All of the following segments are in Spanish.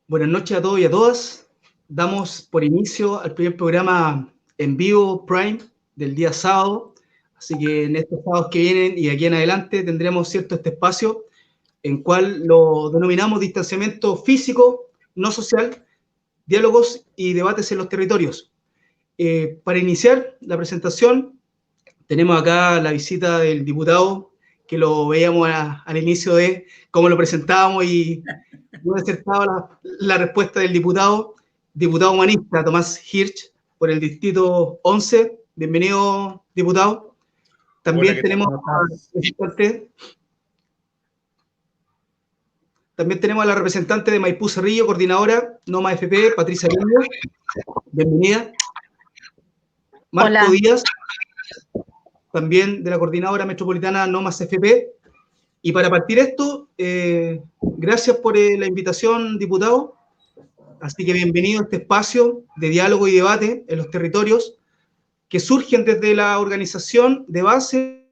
Buenas noches a todos y a todas. Damos por inicio al primer programa en vivo Prime del día sábado. Así que en estos sábados que vienen y aquí en adelante tendremos cierto este espacio en cual lo denominamos distanciamiento físico, no social, diálogos y debates en los territorios. Para iniciar la presentación, tenemos acá la visita del diputado, que lo veíamos al inicio de cómo lo presentábamos y muy acertado la respuesta del diputado humanista Tomás Hirsch, por el distrito 11. Bienvenido, diputado. También Hola, tenemos a la representante de Maipú Cerrillo, coordinadora Noma FP, Patricia Lindo. Bienvenida. Marco Hola. Díaz, también de la coordinadora metropolitana Nomas FP. Y para partir esto, gracias por la invitación, diputado. Así que bienvenido a este espacio de diálogo y debate en los territorios que surgen desde la organización de base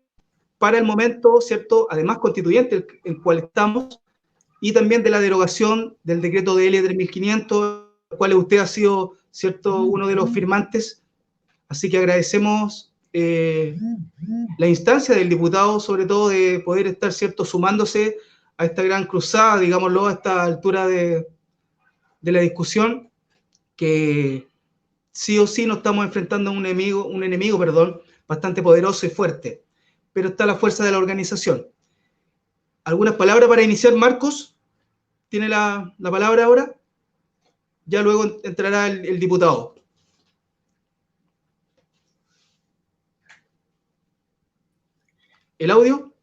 para el momento, ¿cierto? Además constituyente, en el cual estamos, y también de la derogación del decreto DL 3500, el cual usted ha sido, ¿cierto?, uno de los firmantes. Así que agradecemos la instancia del diputado, sobre todo de poder estar, ¿cierto?, sumándose a esta gran cruzada, digámoslo, a esta altura de la discusión, que sí o sí nos estamos enfrentando a un enemigo, bastante poderoso y fuerte, pero está la fuerza de la organización. ¿Algunas palabras para iniciar, Marcos? ¿Tiene la palabra ahora? Ya luego entrará el diputado. ¿El audio?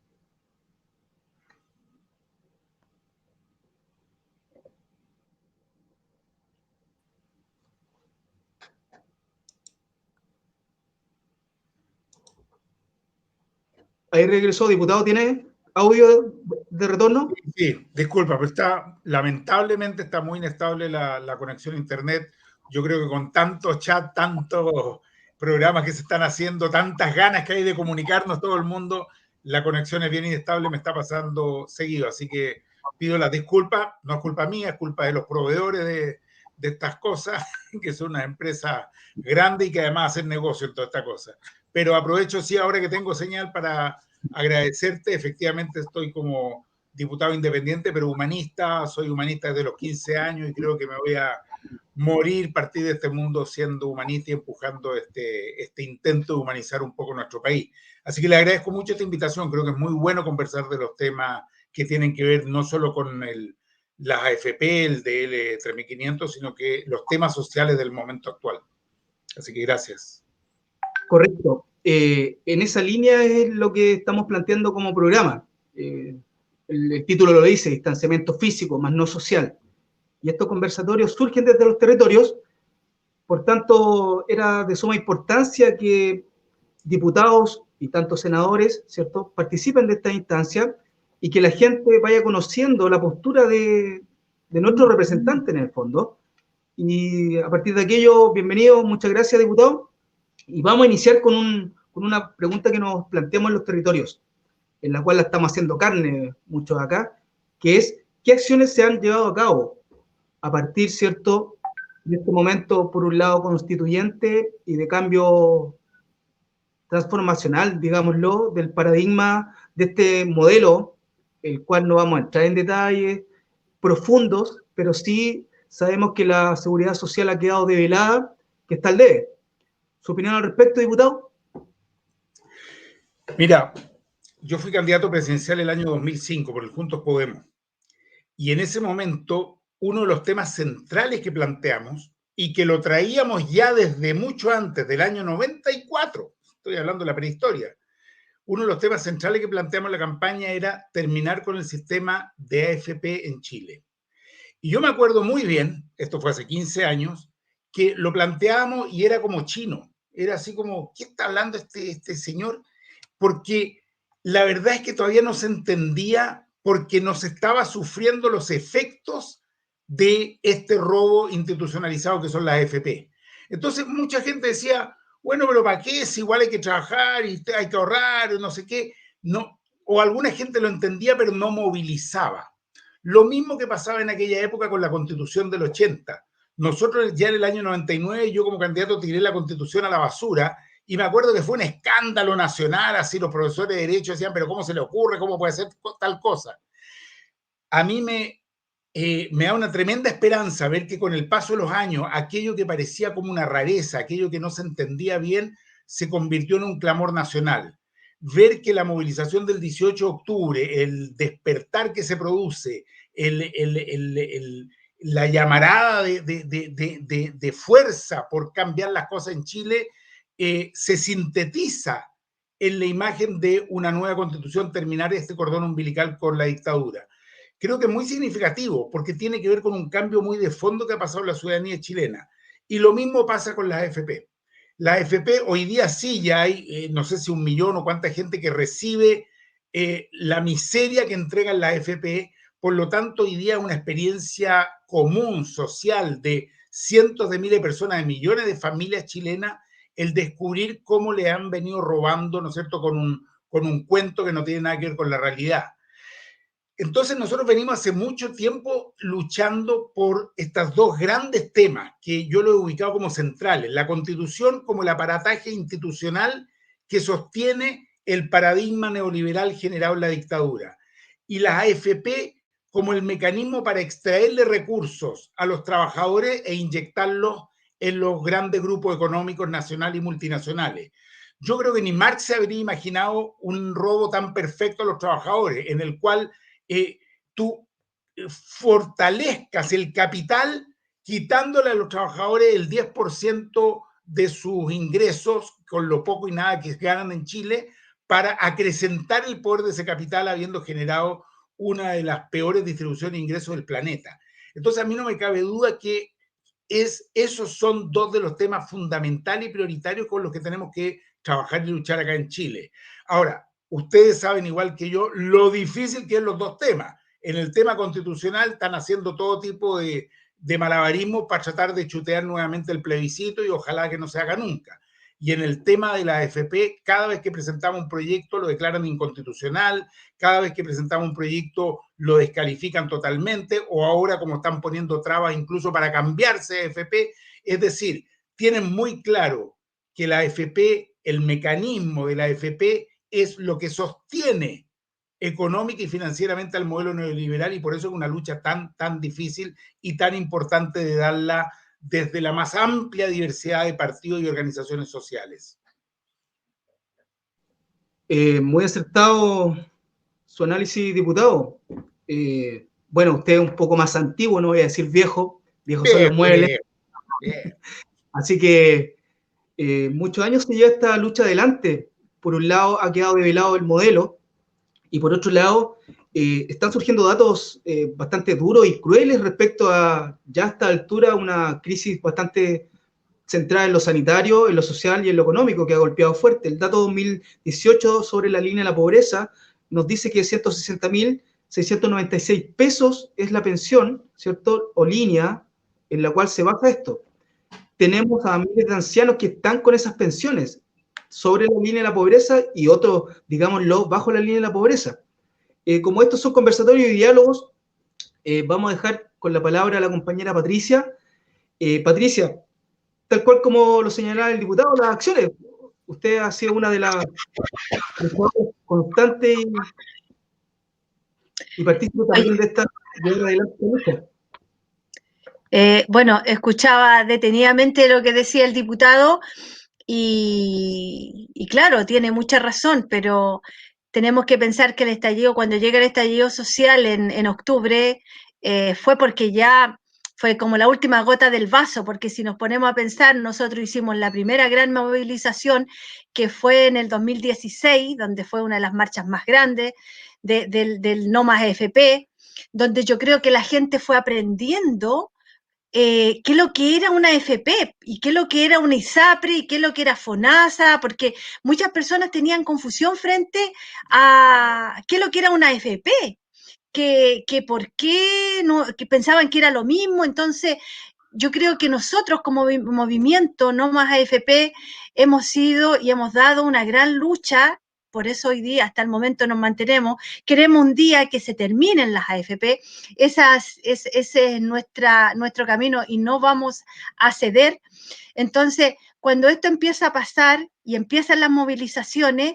Ahí regresó, diputado, ¿tiene audio de retorno? Sí, disculpa, pero lamentablemente está muy inestable la conexión a internet. Yo creo que con tanto chat, tantos programas que se están haciendo, tantas ganas que hay de comunicarnos todo el mundo, la conexión es bien inestable, me está pasando seguido. Así que pido las disculpas, no es culpa mía, es culpa de los proveedores de estas cosas, que son una empresa grande y que además hacen negocio en toda esta cosa. Pero aprovecho, sí, ahora que tengo señal para agradecerte. Efectivamente estoy como diputado independiente, pero humanista. Soy humanista desde los 15 años y creo que me voy a morir, partir de este mundo siendo humanista y empujando este intento de humanizar un poco nuestro país. Así que le agradezco mucho esta invitación. Creo que es muy bueno conversar de los temas que tienen que ver no solo con las AFP, el DL 3500, sino que los temas sociales del momento actual. Así que gracias. Correcto. En esa línea es lo que estamos planteando como programa. El título lo dice, distanciamiento físico, más no social. Y estos conversatorios surgen desde los territorios, por tanto, era de suma importancia que diputados y tantos senadores, ¿cierto?, participen de esta instancia y que la gente vaya conociendo la postura de nuestro representante en el fondo. Y a partir de aquello, bienvenido, muchas gracias, diputado. Y vamos a iniciar con una pregunta que nos planteamos en los territorios, en la cual la estamos haciendo carne muchos acá, que es, ¿qué acciones se han llevado a cabo a partir, ¿cierto?, de este momento, por un lado, constituyente y de cambio transformacional, digámoslo, del paradigma de este modelo, el cual no vamos a entrar en detalles profundos, pero sí sabemos que la seguridad social ha quedado develada, que está al debe. ¿Su opinión al respecto, diputado? Mira, yo fui candidato presidencial el año 2005 por el Juntos Podemos. Y en ese momento, uno de los temas centrales que planteamos y que lo traíamos ya desde mucho antes del año 94, estoy hablando de la prehistoria, uno de los temas centrales que planteamos en la campaña era terminar con el sistema de AFP en Chile. Y yo me acuerdo muy bien, esto fue hace 15 años, que lo planteábamos y era como chino. Era así como, ¿qué está hablando este señor? Porque la verdad es que todavía no se entendía porque no se estaba sufriendo los efectos de este robo institucionalizado que son las AFP. Entonces mucha gente decía, bueno, pero ¿para qué? Si igual hay que trabajar y hay que ahorrar, no sé qué. No, o alguna gente lo entendía, pero no movilizaba. Lo mismo que pasaba en aquella época con la Constitución del 80. Nosotros ya en el año 99, yo como candidato tiré la Constitución a la basura y me acuerdo que fue un escándalo nacional, así los profesores de Derecho decían, pero ¿cómo se le ocurre? ¿Cómo puede ser tal cosa? A mí me da una tremenda esperanza ver que con el paso de los años, aquello que parecía como una rareza, aquello que no se entendía bien, se convirtió en un clamor nacional. Ver que la movilización del 18 de octubre, el despertar que se produce, la llamarada de fuerza por cambiar las cosas en Chile, se sintetiza en la imagen de una nueva constitución, terminar este cordón umbilical con la dictadura. Creo que es muy significativo porque tiene que ver con un cambio muy de fondo que ha pasado en la ciudadanía chilena. Y lo mismo pasa con las AFP. La AFP hoy día sí ya hay, no sé si 1 millón o cuánta gente que recibe la miseria que entregan la AFP. Por lo tanto, hoy día es una experiencia común, social, de cientos de miles de personas, de millones de familias chilenas, el descubrir cómo le han venido robando, ¿no es cierto?, con un cuento que no tiene nada que ver con la realidad. Entonces nosotros venimos hace mucho tiempo luchando por estos dos grandes temas que yo lo he ubicado como centrales. La Constitución como el aparataje institucional que sostiene el paradigma neoliberal generado en la dictadura. Y las AFP como el mecanismo para extraerle recursos a los trabajadores e inyectarlos en los grandes grupos económicos nacionales y multinacionales. Yo creo que ni Marx se habría imaginado un robo tan perfecto a los trabajadores, en el cual tú fortalezcas el capital quitándole a los trabajadores el 10% de sus ingresos, con lo poco y nada que ganan en Chile, para acrecentar el poder de ese capital habiendo generado una de las peores distribuciones de ingresos del planeta. Entonces a mí no me cabe duda que esos son dos de los temas fundamentales y prioritarios con los que tenemos que trabajar y luchar acá en Chile. Ahora, ustedes saben igual que yo lo difícil que es los dos temas. En el tema constitucional están haciendo todo tipo de malabarismo para tratar de chutear nuevamente el plebiscito y ojalá que no se haga nunca. Y en el tema de la AFP, cada vez que presentamos un proyecto lo declaran inconstitucional, cada vez que presentamos un proyecto lo descalifican totalmente, o ahora como están poniendo trabas incluso para cambiarse de AFP, es decir, tienen muy claro que la AFP, el mecanismo de la AFP es lo que sostiene económica y financieramente al modelo neoliberal y por eso es una lucha tan difícil y tan importante de darla desde la más amplia diversidad de partidos y organizaciones sociales. Muy acertado su análisis, diputado. Bueno, usted es un poco más antiguo, no voy a decir viejo, viejos son los muebles. Bien. Así que muchos años se lleva esta lucha adelante. Por un lado ha quedado develado el modelo y por otro lado están surgiendo datos bastante duros y crueles respecto a ya a esta altura una crisis bastante centrada en lo sanitario, en lo social y en lo económico que ha golpeado fuerte. El dato 2018 sobre la línea de la pobreza nos dice que 160.696 pesos es la pensión, ¿cierto? O línea en la cual se baja esto. Tenemos a miles de ancianos que están con esas pensiones sobre la línea de la pobreza y otros, digámoslo, bajo la línea de la pobreza. Como estos son conversatorios y diálogos, vamos a dejar con la palabra a la compañera Patricia. Patricia, tal cual como lo señalaba el diputado, las acciones. Usted ha sido una de las constantes y partícipe también de esta lucha. Bueno, escuchaba detenidamente lo que decía el diputado y claro, tiene mucha razón, pero tenemos que pensar que el estallido, cuando llega el estallido social en octubre, fue porque ya fue como la última gota del vaso, porque si nos ponemos a pensar, nosotros hicimos la primera gran movilización que fue en el 2016, donde fue una de las marchas más grandes del No Más AFP, donde yo creo que la gente fue aprendiendo qué es lo que era una AFP y qué es lo que era una ISAPRE y qué es lo que era FONASA, porque muchas personas tenían confusión frente a qué es lo que era una AFP, que por qué no, que pensaban que era lo mismo. Entonces yo creo que nosotros como movimiento No Más AFP hemos sido y hemos dado una gran lucha. Por eso hoy día, hasta el momento, nos mantenemos. Queremos un día que se terminen las AFP. Ese es nuestro camino y no vamos a ceder. Entonces, cuando esto empieza a pasar y empiezan las movilizaciones,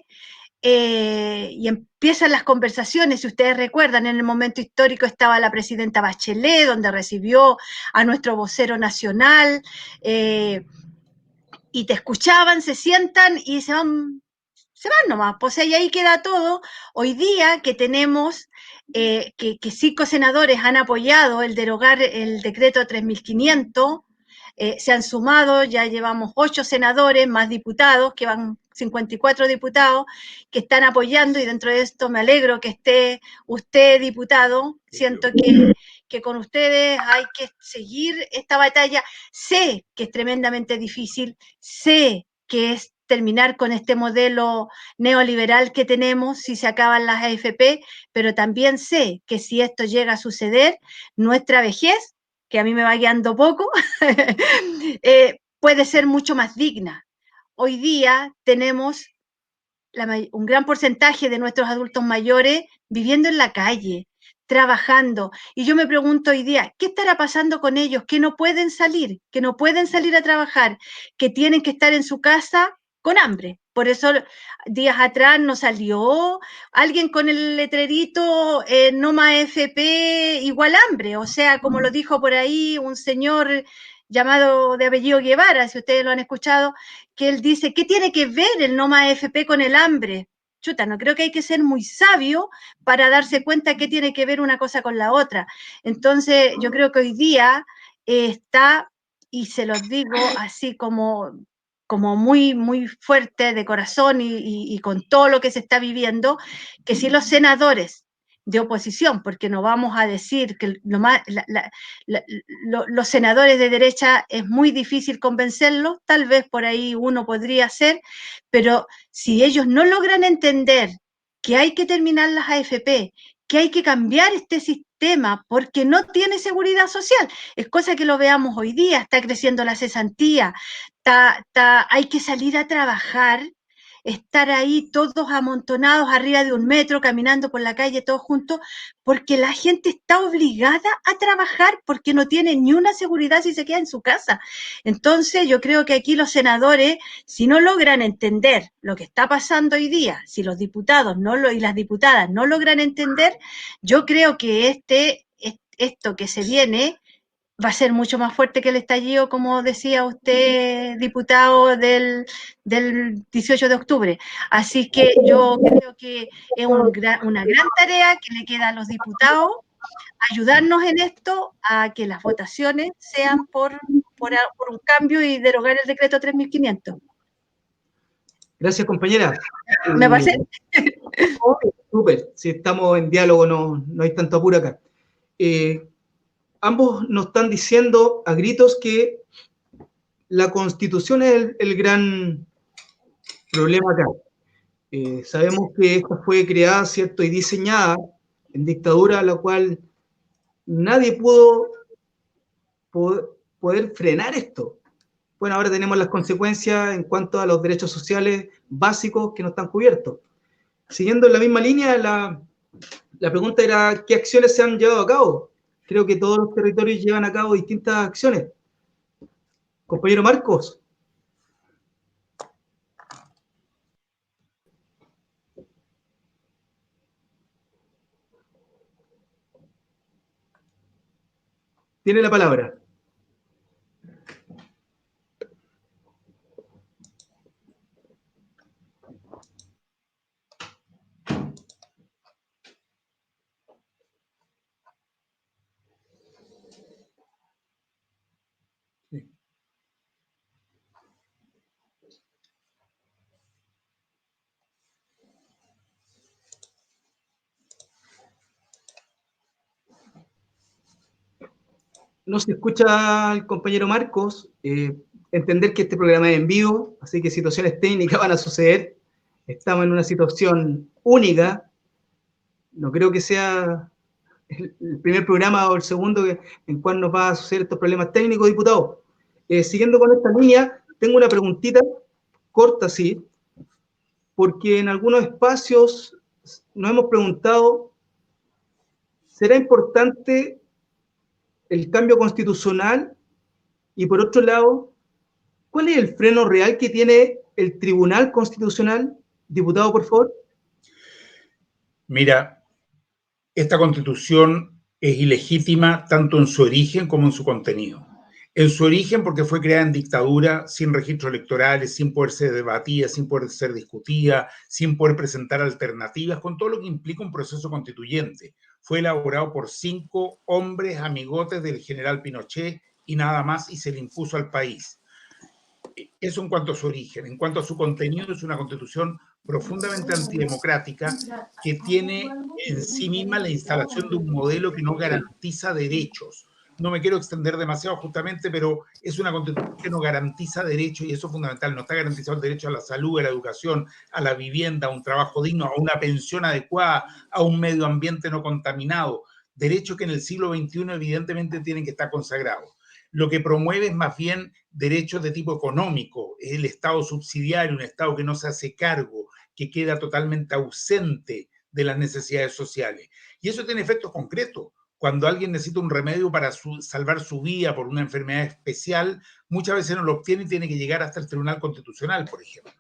y empiezan las conversaciones, si ustedes recuerdan, en el momento histórico estaba la presidenta Bachelet, donde recibió a nuestro vocero nacional, y te escuchaban, se sientan y se van nomás, pues y ahí queda todo. Hoy día que tenemos que 5 senadores han apoyado el derogar el decreto 3500, se han sumado, ya llevamos 8 senadores, más diputados, que van 54 diputados, que están apoyando, y dentro de esto me alegro que esté usted, diputado. Siento que con ustedes hay que seguir esta batalla. Sé que es tremendamente difícil, sé que es terminar con este modelo neoliberal que tenemos si se acaban las AFP, pero también sé que si esto llega a suceder, nuestra vejez, que a mí me va guiando poco, puede ser mucho más digna. Hoy día tenemos un gran porcentaje de nuestros adultos mayores viviendo en la calle, trabajando. Y yo me pregunto hoy día, ¿qué estará pasando con ellos? Que no pueden salir a trabajar, que tienen que estar en su casa con hambre. Por eso días atrás nos salió alguien con el letrerito no más FP igual hambre. O sea, como lo dijo por ahí un señor llamado de apellido Guevara, si ustedes lo han escuchado, que él dice, ¿qué tiene que ver el no más AFP con el hambre? Chuta, no creo que hay que ser muy sabio para darse cuenta qué tiene que ver una cosa con la otra. Entonces, yo creo que hoy día está, y se los digo así como muy, muy fuerte de corazón y con todo lo que se está viviendo, que si los senadores de oposición, porque no vamos a decir que los senadores de derecha es muy difícil convencerlos, tal vez por ahí uno podría ser, pero si ellos no logran entender que hay que terminar las AFP, que hay que cambiar este sistema porque no tiene seguridad social, es cosa que lo veamos hoy día, está creciendo la cesantía, hay que salir a trabajar, estar ahí todos amontonados arriba de un metro, caminando por la calle todos juntos, porque la gente está obligada a trabajar porque no tiene ni una seguridad si se queda en su casa. Entonces yo creo que aquí los senadores, si no logran entender lo que está pasando hoy día, si los diputados y las diputadas no logran entender, yo creo que esto que se viene va a ser mucho más fuerte que el estallido, como decía usted, diputado, del 18 de octubre. Así que yo creo que es una gran tarea que le queda a los diputados, ayudarnos en esto a que las votaciones sean por un cambio y derogar el decreto 3500. Gracias, compañera. ¿Me pasé? Súper, si estamos en diálogo no hay tanto apuro acá. Ambos nos están diciendo a gritos que la Constitución es el gran problema acá. Sabemos que esta fue creada, ¿cierto?, y diseñada en dictadura, a la cual nadie pudo poder frenar esto. Bueno, ahora tenemos las consecuencias en cuanto a los derechos sociales básicos que no están cubiertos. Siguiendo en la misma línea, la pregunta era, ¿qué acciones se han llevado a cabo? Creo que todos los territorios llevan a cabo distintas acciones. Compañero Marcos. Tiene la palabra. No se escucha al compañero Marcos. Entender que este programa es en vivo, así que situaciones técnicas van a suceder. Estamos en una situación única. No creo que sea el primer programa o el segundo en el cual nos va a suceder estos problemas técnicos, diputado. Siguiendo con esta línea, tengo una preguntita corta, sí, porque en algunos espacios nos hemos preguntado, ¿será importante el cambio constitucional? Y por otro lado, ¿cuál es el freno real que tiene el Tribunal Constitucional? Diputado, por favor. Mira, esta Constitución es ilegítima tanto en su origen como en su contenido. En su origen porque fue creada en dictadura, sin registros electorales, sin poder ser debatida, sin poder ser discutida, sin poder presentar alternativas, con todo lo que implica un proceso constituyente. Fue elaborado por 5 hombres amigotes del general Pinochet y nada más, y se le impuso al país. Eso en cuanto a su origen. En cuanto a su contenido, es una constitución profundamente antidemocrática que tiene en sí misma la instalación de un modelo que no garantiza derechos. No me quiero extender demasiado justamente, pero es una constitución que no garantiza derechos y eso es fundamental. No está garantizado el derecho a la salud, a la educación, a la vivienda, a un trabajo digno, a una pensión adecuada, a un medio ambiente no contaminado. Derechos que en el siglo XXI evidentemente tienen que estar consagrados. Lo que promueve es más bien derechos de tipo económico, es el Estado subsidiario, un Estado que no se hace cargo, que queda totalmente ausente de las necesidades sociales. Y eso tiene efectos concretos. Cuando alguien necesita un remedio para salvar su vida por una enfermedad especial, muchas veces no lo obtiene y tiene que llegar hasta el Tribunal Constitucional, por ejemplo.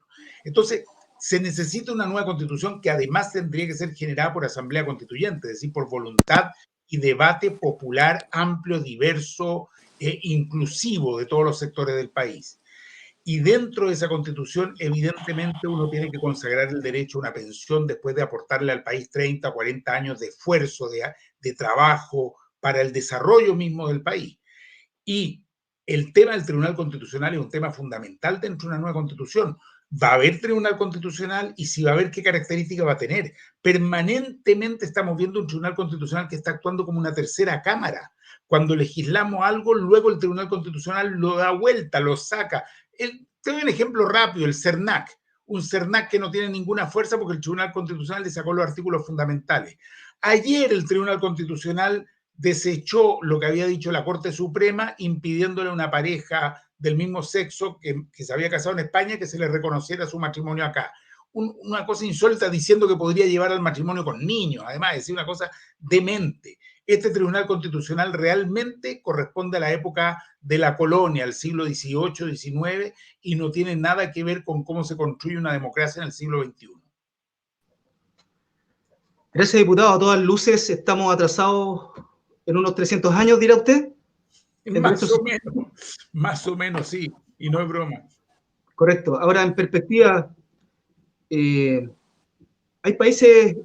Entonces, se necesita una nueva constitución que además tendría que ser generada por asamblea constituyente, es decir, por voluntad y debate popular amplio, diverso, inclusivo de todos los sectores del país. Y dentro de esa constitución, evidentemente, uno tiene que consagrar el derecho a una pensión después de aportarle al país 30 o 40 años de esfuerzo, de trabajo para el desarrollo mismo del país. Y el tema del Tribunal Constitucional es un tema fundamental dentro de una nueva constitución. Va a haber Tribunal Constitucional y si va a haber, qué características va a tener. Permanentemente estamos viendo un Tribunal Constitucional que está actuando como una tercera cámara. Cuando legislamos algo, luego el Tribunal Constitucional lo da vuelta, lo saca. Te doy un ejemplo rápido, el CERNAC. Un CERNAC que no tiene ninguna fuerza porque el Tribunal Constitucional le sacó los artículos fundamentales. Ayer el Tribunal Constitucional desechó lo que había dicho la Corte Suprema, impidiéndole a una pareja del mismo sexo que se había casado en España que se le reconociera su matrimonio acá. Una cosa insólita diciendo que podría llevar al matrimonio con niños, además, es decir, una cosa demente. Este Tribunal Constitucional realmente corresponde a la época de la colonia, al siglo XVIII, XIX, y no tiene nada que ver con cómo se construye una democracia en el siglo XXI. Gracias, diputado. A todas luces estamos atrasados en unos 300 años, dirá usted. Más o menos, sí, y no es broma. Correcto. Ahora, en perspectiva, hay países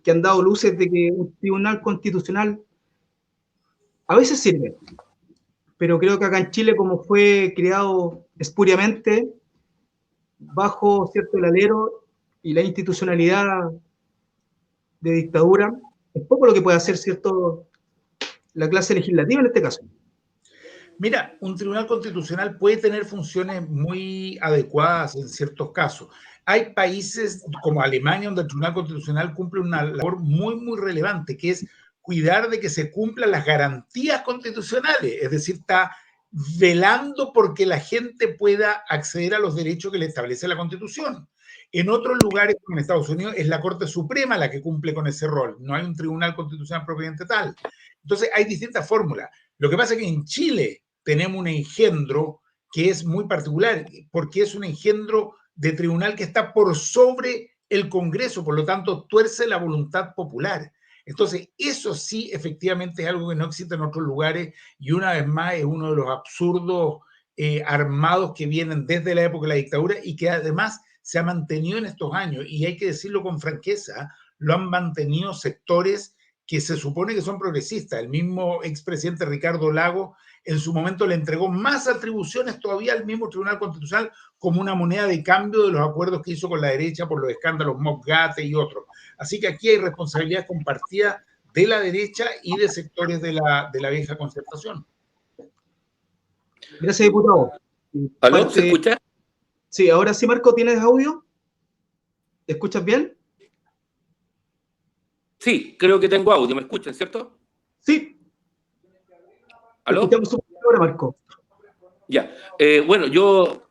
que han dado luces de que un tribunal constitucional a veces sirve, pero creo que acá en Chile, como fue creado espuriamente, bajo cierto el alero y la institucionalidad de dictadura, es poco lo que puede hacer cierto la clase legislativa en este caso. Mira, un tribunal constitucional puede tener funciones muy adecuadas en ciertos casos. Hay países como Alemania donde el tribunal constitucional cumple una labor muy, muy relevante, que es cuidar de que se cumplan las garantías constitucionales, es decir, está velando porque la gente pueda acceder a los derechos que le establece la Constitución. En otros lugares, como en Estados Unidos, es la Corte Suprema la que cumple con ese rol, no hay un tribunal constitucional propiamente tal. Entonces, hay distintas fórmulas. Lo que pasa es que en Chile tenemos un engendro que es muy particular, porque es un engendro de tribunal que está por sobre el Congreso, por lo tanto, tuerce la voluntad popular. Entonces, eso sí, efectivamente, es algo que no existe en otros lugares y una vez más es uno de los absurdos armados que vienen desde la época de la dictadura y que además se ha mantenido en estos años. Y hay que decirlo con franqueza, lo han mantenido sectores que se supone que son progresistas. El mismo expresidente Ricardo Lagos en su momento le entregó más atribuciones todavía al mismo Tribunal Constitucional como una moneda de cambio de los acuerdos que hizo con la derecha por los escándalos Mokgate y otros. Así que aquí hay responsabilidad compartida de la derecha y de sectores de la vieja concertación. Gracias, diputado. ¿Aló? ¿Se escucha? Sí, ahora sí, Marco, ¿tienes audio? ¿Escuchas bien? Sí, creo que tengo audio. ¿Me escuchan, cierto? Sí. ¿Aló? Escuchamos un poco ahora, Marco. Ya. Bueno, yo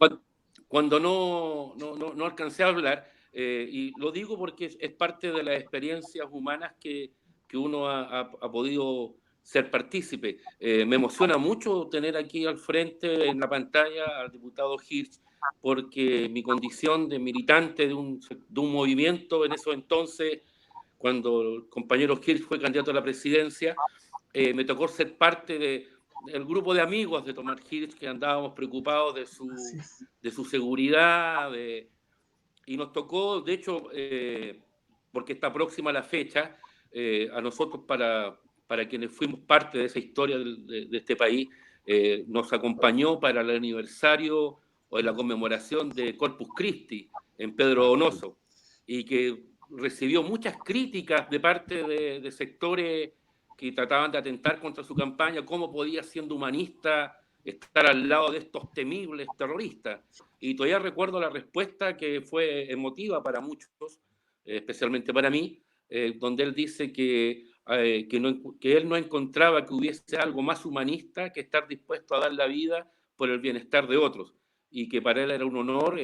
cuando no alcancé a hablar, y lo digo porque es parte de las experiencias humanas que uno ha podido ser partícipe. Me emociona mucho tener aquí al frente en la pantalla al diputado Hirsch, porque mi condición de militante de un movimiento en esos entonces, cuando el compañero Hirsch fue candidato a la presidencia, me tocó ser parte del grupo de amigos de Tomás Hirsch que andábamos preocupados de su seguridad, y nos tocó, de hecho, porque está próxima la fecha, a nosotros para quienes fuimos parte de esa historia de este país, nos acompañó para el aniversario o la conmemoración de Corpus Christi en Pedro Donoso, y que recibió muchas críticas de parte de sectores que trataban de atentar contra su campaña, cómo podía, siendo humanista, estar al lado de estos temibles terroristas. Y todavía recuerdo la respuesta, que fue emotiva para muchos, especialmente para mí, donde él dice que él no encontraba que hubiese algo más humanista que estar dispuesto a dar la vida por el bienestar de otros, y que para él era un honor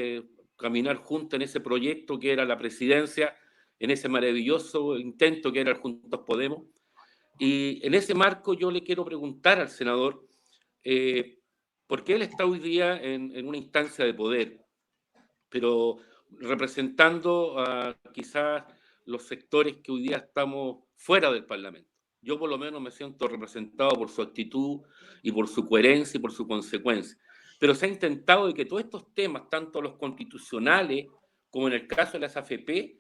caminar junto en ese proyecto que era la presidencia, en ese maravilloso intento que era el Juntos Podemos. Y en ese marco yo le quiero preguntar al senador, porque él está hoy día en una instancia de poder, pero representando a quizás los sectores que hoy día estamos fuera del Parlamento. Yo por lo menos me siento representado por su actitud y por su coherencia y por su consecuencia. Pero se ha intentado de que todos estos temas, tanto los constitucionales como en el caso de las AFP,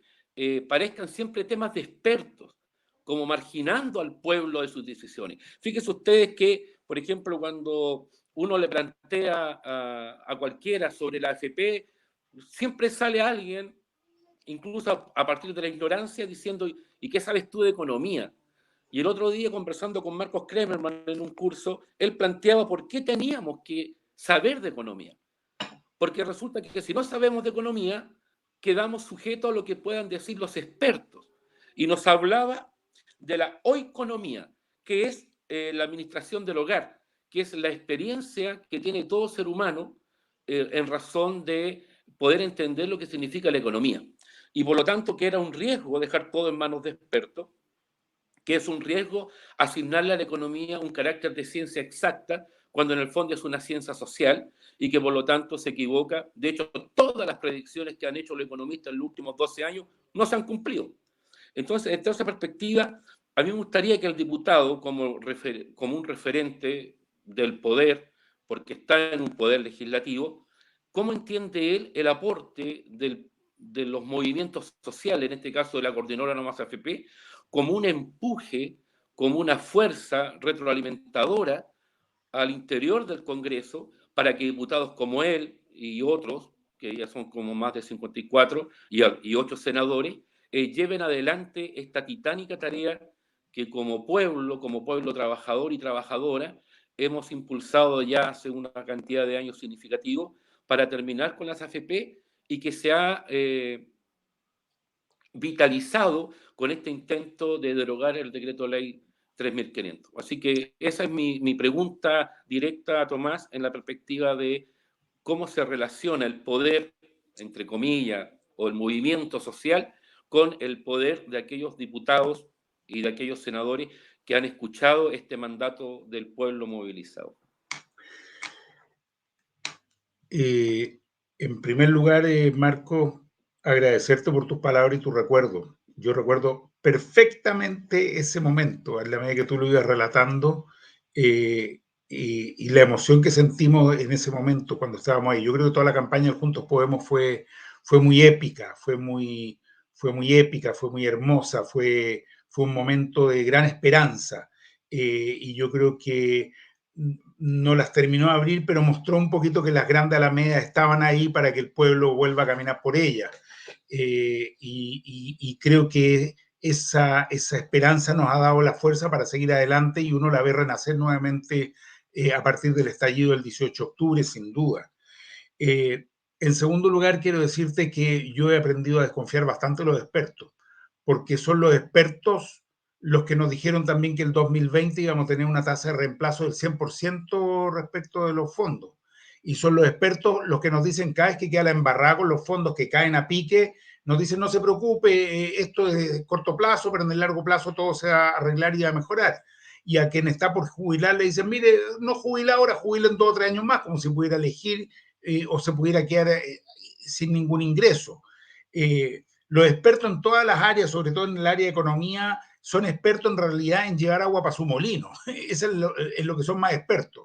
parezcan siempre temas de expertos, como marginando al pueblo de sus decisiones. Fíjense ustedes que, por ejemplo, cuando uno le plantea a cualquiera sobre la AFP, siempre sale alguien, incluso a partir de la ignorancia, diciendo: ¿y qué sabes tú de economía? Y el otro día, conversando con Marcos Kremerman en un curso, él planteaba por qué teníamos que saber de economía. Porque resulta que si no sabemos de economía, quedamos sujetos a lo que puedan decir los expertos. Y nos hablaba de la oikonomía, que es la administración del hogar, que es la experiencia que tiene todo ser humano en razón de poder entender lo que significa la economía. Y por lo tanto que era un riesgo dejar todo en manos de expertos, que es un riesgo asignarle a la economía un carácter de ciencia exacta, cuando en el fondo es una ciencia social, y que por lo tanto se equivoca. De hecho, todas las predicciones que han hecho los economistas en los últimos 12 años no se han cumplido. Entonces, desde esa perspectiva, a mí me gustaría que el diputado, como un referente del poder, porque está en un poder legislativo, ¿cómo entiende él el aporte de los movimientos sociales, en este caso de la Coordinadora No Más AFP, como un empuje, como una fuerza retroalimentadora al interior del Congreso, para que diputados como él y otros, que ya son como más de 54, y 8 senadores, lleven adelante esta titánica tarea que como pueblo trabajador y trabajadora, hemos impulsado ya hace una cantidad de años significativo para terminar con las AFP, y que se ha vitalizado con este intento de derogar el decreto ley 3.500. Así que esa es mi pregunta directa a Tomás, en la perspectiva de cómo se relaciona el poder, entre comillas, o el movimiento social, con el poder de aquellos diputados y de aquellos senadores que han escuchado este mandato del pueblo movilizado. En primer lugar, Marco, agradecerte por tus palabras y tu recuerdo. Yo recuerdo perfectamente ese momento, en la medida que tú lo ibas relatando, y la emoción que sentimos en ese momento cuando estábamos ahí. Yo creo que toda la campaña de Juntos Podemos fue muy épica, fue muy épica, fue muy hermosa, fue un momento de gran esperanza. Y yo creo que no las terminó de abrir, pero mostró un poquito que las grandes alamedas estaban ahí para que el pueblo vuelva a caminar por ellas. Y creo que esa esperanza nos ha dado la fuerza para seguir adelante, y uno la ve renacer nuevamente a partir del estallido del 18 de octubre, sin duda. En segundo lugar, quiero decirte que yo he aprendido a desconfiar bastante de los expertos, porque son los expertos los que nos dijeron también que el 2020 íbamos a tener una tasa de reemplazo del 100% respecto de los fondos. Y son los expertos los que nos dicen cada vez que queda la embarrada con los fondos que caen a pique, nos dicen no se preocupe, esto es de corto plazo, pero en el largo plazo todo se va a arreglar y va a mejorar. Y a quien está por jubilar le dicen, mire, no jubila ahora, jubila en 2 o 3 años más, como si pudiera elegir o se pudiera quedar sin ningún ingreso. Los expertos en todas las áreas, sobre todo en el área de economía, son expertos en realidad en llevar agua para su molino. Eso es lo que son más expertos.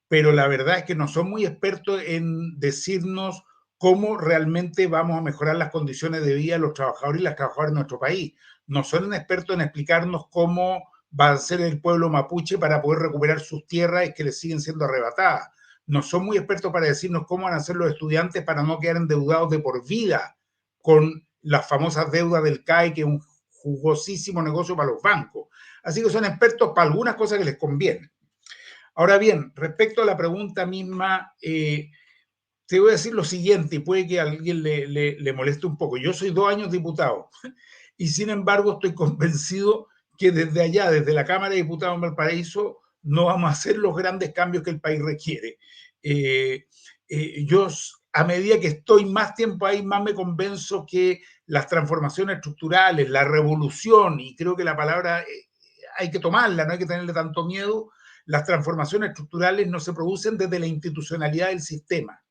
Pero la verdad es que no son muy expertos en decirnos cómo realmente vamos a mejorar las condiciones de vida de los trabajadores y las trabajadoras en nuestro país. No son expertos en explicarnos cómo va a ser el pueblo mapuche para poder recuperar sus tierras que les siguen siendo arrebatadas. No son muy expertos para decirnos cómo van a ser los estudiantes para no quedar endeudados de por vida con las famosas deudas del CAE, que es un jugosísimo negocio para los bancos. Así que son expertos para algunas cosas que les convienen. Ahora bien, respecto a la pregunta misma, te voy a decir lo siguiente, y puede que a alguien le moleste un poco. Yo soy 2 años diputado y sin embargo estoy convencido que desde allá, desde la Cámara de Diputados en Valparaíso, no vamos a hacer los grandes cambios que el país requiere. Yo, a medida que estoy más tiempo ahí, más me convenzo que las transformaciones estructurales, la revolución, y creo que la palabra hay que tomarla, no hay que tenerle tanto miedo, las transformaciones estructurales no se producen desde la institucionalidad del sistema,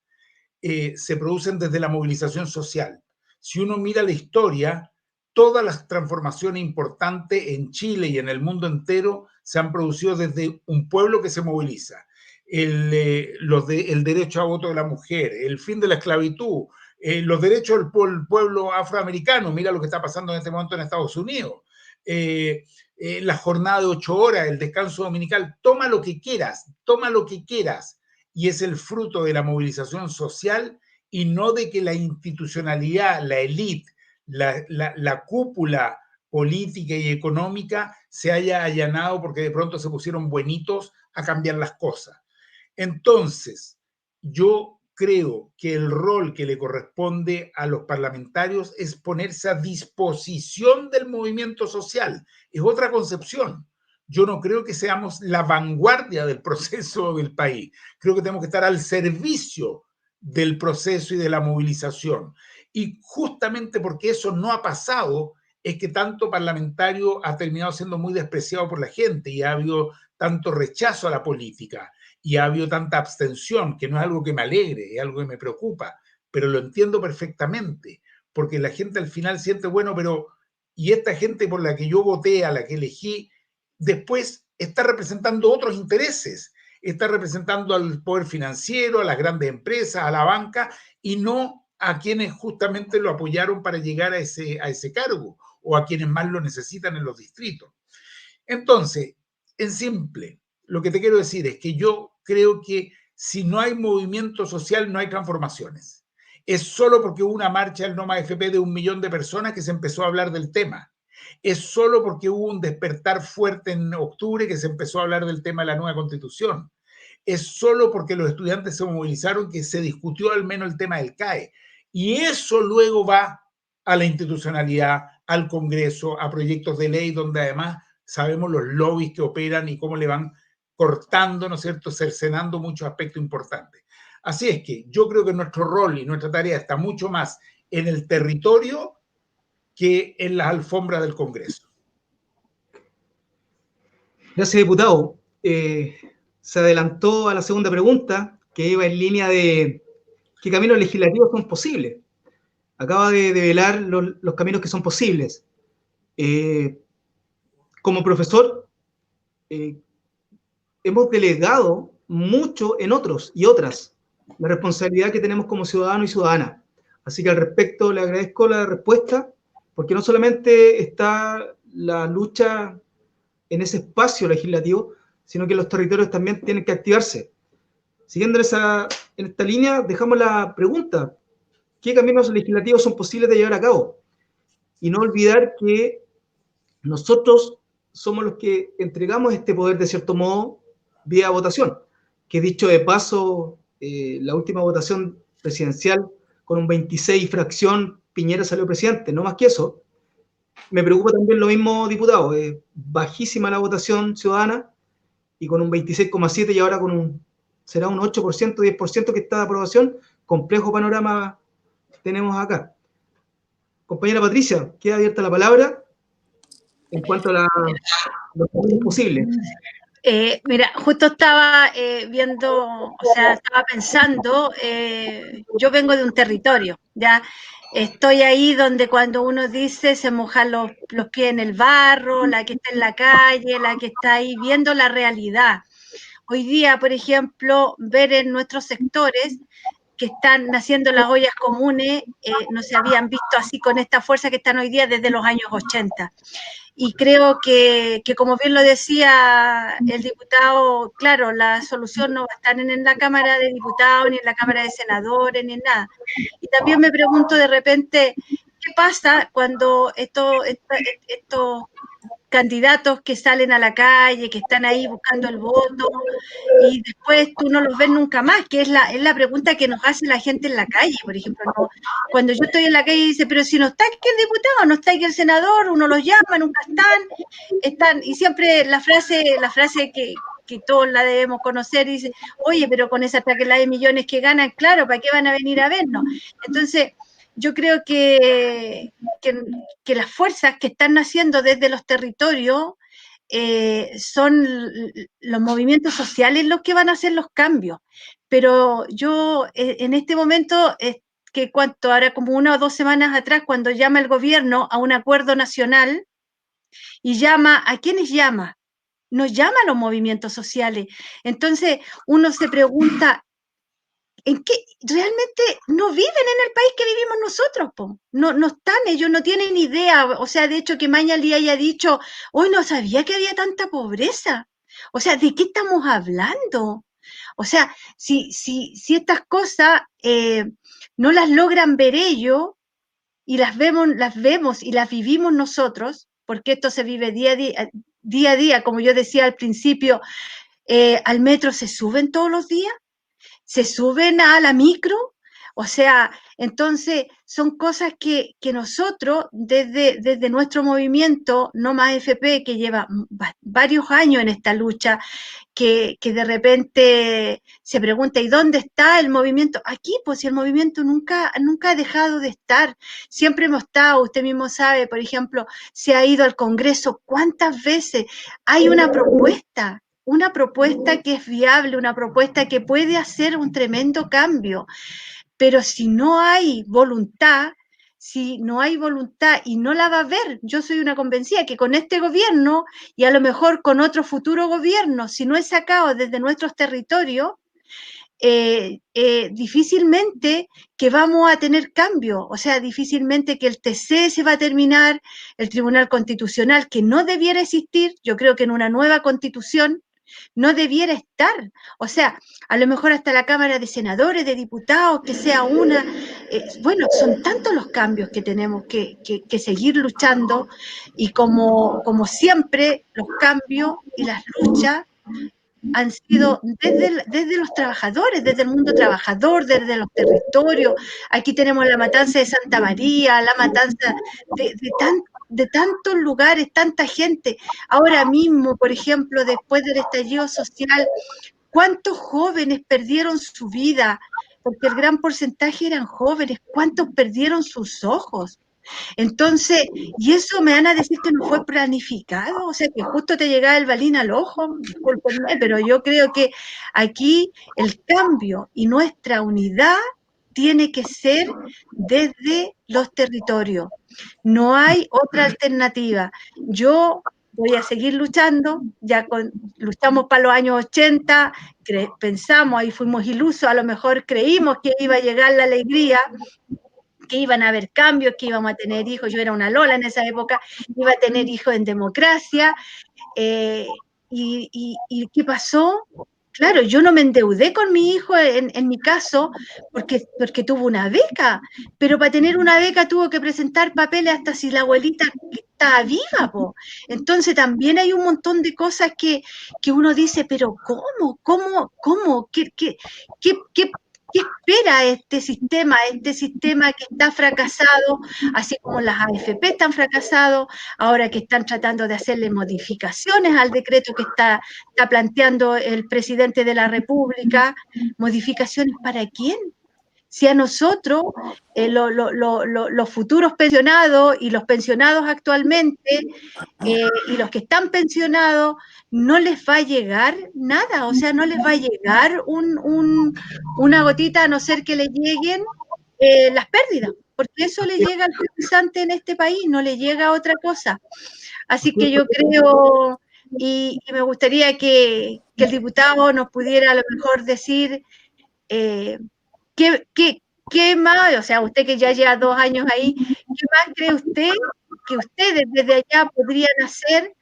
se producen desde la movilización social. Si uno mira la historia, todas las transformaciones importantes en Chile y en el mundo entero se han producido desde un pueblo que se moviliza. El derecho a voto de la mujer, el fin de la esclavitud, los derechos del pueblo afroamericano, mira lo que está pasando en este momento en Estados Unidos, la jornada de 8 horas, el descanso dominical, toma lo que quieras, y es el fruto de la movilización social y no de que la institucionalidad, la élite, la cúpula política y económica se haya allanado porque de pronto se pusieron buenitos a cambiar las cosas. Entonces, yo creo que el rol que le corresponde a los parlamentarios es ponerse a disposición del movimiento social. Es otra concepción. Yo no creo que seamos la vanguardia del proceso del país. Creo que tenemos que estar al servicio del proceso y de la movilización. Y justamente porque eso no ha pasado, es que tanto parlamentario ha terminado siendo muy despreciado por la gente y ha habido tanto rechazo a la política y ha habido tanta abstención, que no es algo que me alegre, es algo que me preocupa, pero lo entiendo perfectamente, porque la gente al final siente, bueno, pero ¿y esta gente por la que yo voté, a la que elegí, después está representando otros intereses? Está representando al poder financiero, a las grandes empresas, a la banca, y no a quienes justamente lo apoyaron para llegar a ese cargo, o a quienes más lo necesitan en los distritos. Entonces, en simple, lo que te quiero decir es que yo creo que si no hay movimiento social, no hay transformaciones. Es solo porque hubo una marcha del No Más FP de 1 millón de personas que se empezó a hablar del tema. Es solo porque hubo un despertar fuerte en octubre que se empezó a hablar del tema de la nueva constitución. Es solo porque los estudiantes se movilizaron que se discutió al menos el tema del CAE. Y eso luego va a la institucionalidad, al Congreso, a proyectos de ley, donde además sabemos los lobbies que operan y cómo le van cortando, ¿no es cierto?, cercenando muchos aspectos importantes. Así es que yo creo que nuestro rol y nuestra tarea está mucho más en el territorio que en las alfombras del Congreso. Gracias, diputado. Se adelantó a la segunda pregunta, que iba en línea de qué caminos legislativos son posibles. Acaba de develar los caminos que son posibles. Como profesor, hemos delegado mucho en otros y otras la responsabilidad que tenemos como ciudadano y ciudadana. Así que al respecto le agradezco la respuesta, porque no solamente está la lucha en ese espacio legislativo, sino que los territorios también tienen que activarse. Siguiendo en esta línea, dejamos la pregunta: ¿qué caminos legislativos son posibles de llevar a cabo? Y no olvidar que nosotros somos los que entregamos este poder, de cierto modo, vía votación. Que dicho de paso, la última votación presidencial, con un 26 fracción, Piñera salió presidente, no más que eso. Me preocupa también lo mismo, diputado, bajísima la votación ciudadana y con un 26,7 y ahora será un 8%, 10% que está de aprobación, complejo panorama tenemos acá. Compañera Patricia, queda abierta la palabra en cuanto a los cambios posibles. Mira, justo estaba viendo, o sea, estaba pensando, yo vengo de un territorio, ya estoy ahí donde cuando uno dice se mojan los pies en el barro, la que está en la calle, la que está ahí viendo la realidad. Hoy día, por ejemplo, ver en nuestros sectores que están naciendo las ollas comunes, no se habían visto así con esta fuerza que están hoy día desde los años 80. Y creo que como bien lo decía el diputado, claro, la solución no va a estar en la Cámara de Diputados, ni en la Cámara de Senadores, ni en nada. Y también me pregunto de repente, ¿qué pasa cuando estos candidatos que salen a la calle, que están ahí buscando el voto, y después tú no los ves nunca más, que es la pregunta que nos hace la gente en la calle, por ejemplo, ¿no? Cuando yo estoy en la calle y dice, pero si no está aquí el diputado, no está aquí el senador, uno los llama, nunca están, y siempre la frase que todos la debemos conocer, dice, oye, pero con esa traquela de millones que ganan, claro, ¿para qué van a venir a vernos? Entonces, yo creo que las fuerzas que están naciendo desde los territorios son los movimientos sociales los que van a hacer los cambios. Pero yo en este momento, que cuánto, ahora como 1 o 2 semanas atrás, cuando llama el gobierno a un acuerdo nacional y llama, ¿a quiénes llama? Nos llama a los movimientos sociales. Entonces uno se pregunta, en que realmente no viven en el país que vivimos nosotros, po. No están, ellos no tienen idea, o sea, de hecho que Mañalich haya dicho, hoy no sabía que había tanta pobreza, o sea, ¿de qué estamos hablando? O sea, si estas cosas no las logran ver ellos y las vemos y las vivimos nosotros, porque esto se vive día a día, como yo decía al principio, al metro se suben todos los días, se suben a la micro, o sea, entonces son cosas que nosotros desde nuestro movimiento, No Más FP, que lleva varios años en esta lucha, que de repente se pregunta, ¿y dónde está el movimiento? Aquí, pues si el movimiento nunca ha dejado de estar, siempre hemos estado, usted mismo sabe, por ejemplo, se ha ido al Congreso, ¿cuántas veces hay una propuesta que es viable, una propuesta que puede hacer un tremendo cambio? Pero si no hay voluntad y no la va a ver, yo soy una convencida que con este gobierno y a lo mejor con otro futuro gobierno, si no es sacado desde nuestros territorios, difícilmente que vamos a tener cambio, o sea, difícilmente que el TC se va a terminar, el Tribunal Constitucional, que no debiera existir, yo creo que en una nueva constitución no debiera estar, o sea, a lo mejor hasta la Cámara de Senadores, de Diputados, que sea una, bueno, son tantos los cambios que tenemos que seguir luchando, y como siempre, los cambios y las luchas han sido desde los trabajadores, desde el mundo trabajador, desde los territorios. Aquí tenemos la matanza de Santa María, la matanza de tantos lugares, tanta gente. Ahora mismo, por ejemplo, después del estallido social, ¿cuántos jóvenes perdieron su vida? Porque el gran porcentaje eran jóvenes. ¿Cuántos perdieron sus ojos? Entonces, y eso me van a decir que no fue planificado, o sea, que justo te llegaba el balín al ojo, discúlpenme, pero yo creo que aquí el cambio y nuestra unidad tiene que ser desde los territorios. No hay otra alternativa. Yo voy a seguir luchando, luchamos para los años 80, pensamos, ahí fuimos ilusos, a lo mejor creímos que iba a llegar la alegría, que iban a haber cambios, que íbamos a tener hijos, yo era una Lola en esa época, iba a tener hijos en democracia, y ¿qué pasó? Claro, yo no me endeudé con mi hijo en mi caso porque tuvo una beca, pero para tener una beca tuvo que presentar papeles hasta si la abuelita estaba viva, po. Entonces también hay un montón de cosas que uno dice, pero ¿cómo? ¿Qué espera este sistema que está fracasado, así como las AFP están fracasados, ahora que están tratando de hacerle modificaciones al decreto que está planteando el presidente de la República? ¿Modificaciones para quién? Si a nosotros, los futuros pensionados y los pensionados actualmente, y los que están pensionados, no les va a llegar nada, o sea, no les va a llegar una gotita a no ser que le lleguen las pérdidas, porque eso le llega al cotizante en este país, no le llega otra cosa. Así que yo creo, y me gustaría que el diputado nos pudiera a lo mejor decir ¿qué más, o sea, usted que ya lleva 2 años ahí, qué más cree usted que ustedes desde allá podrían hacer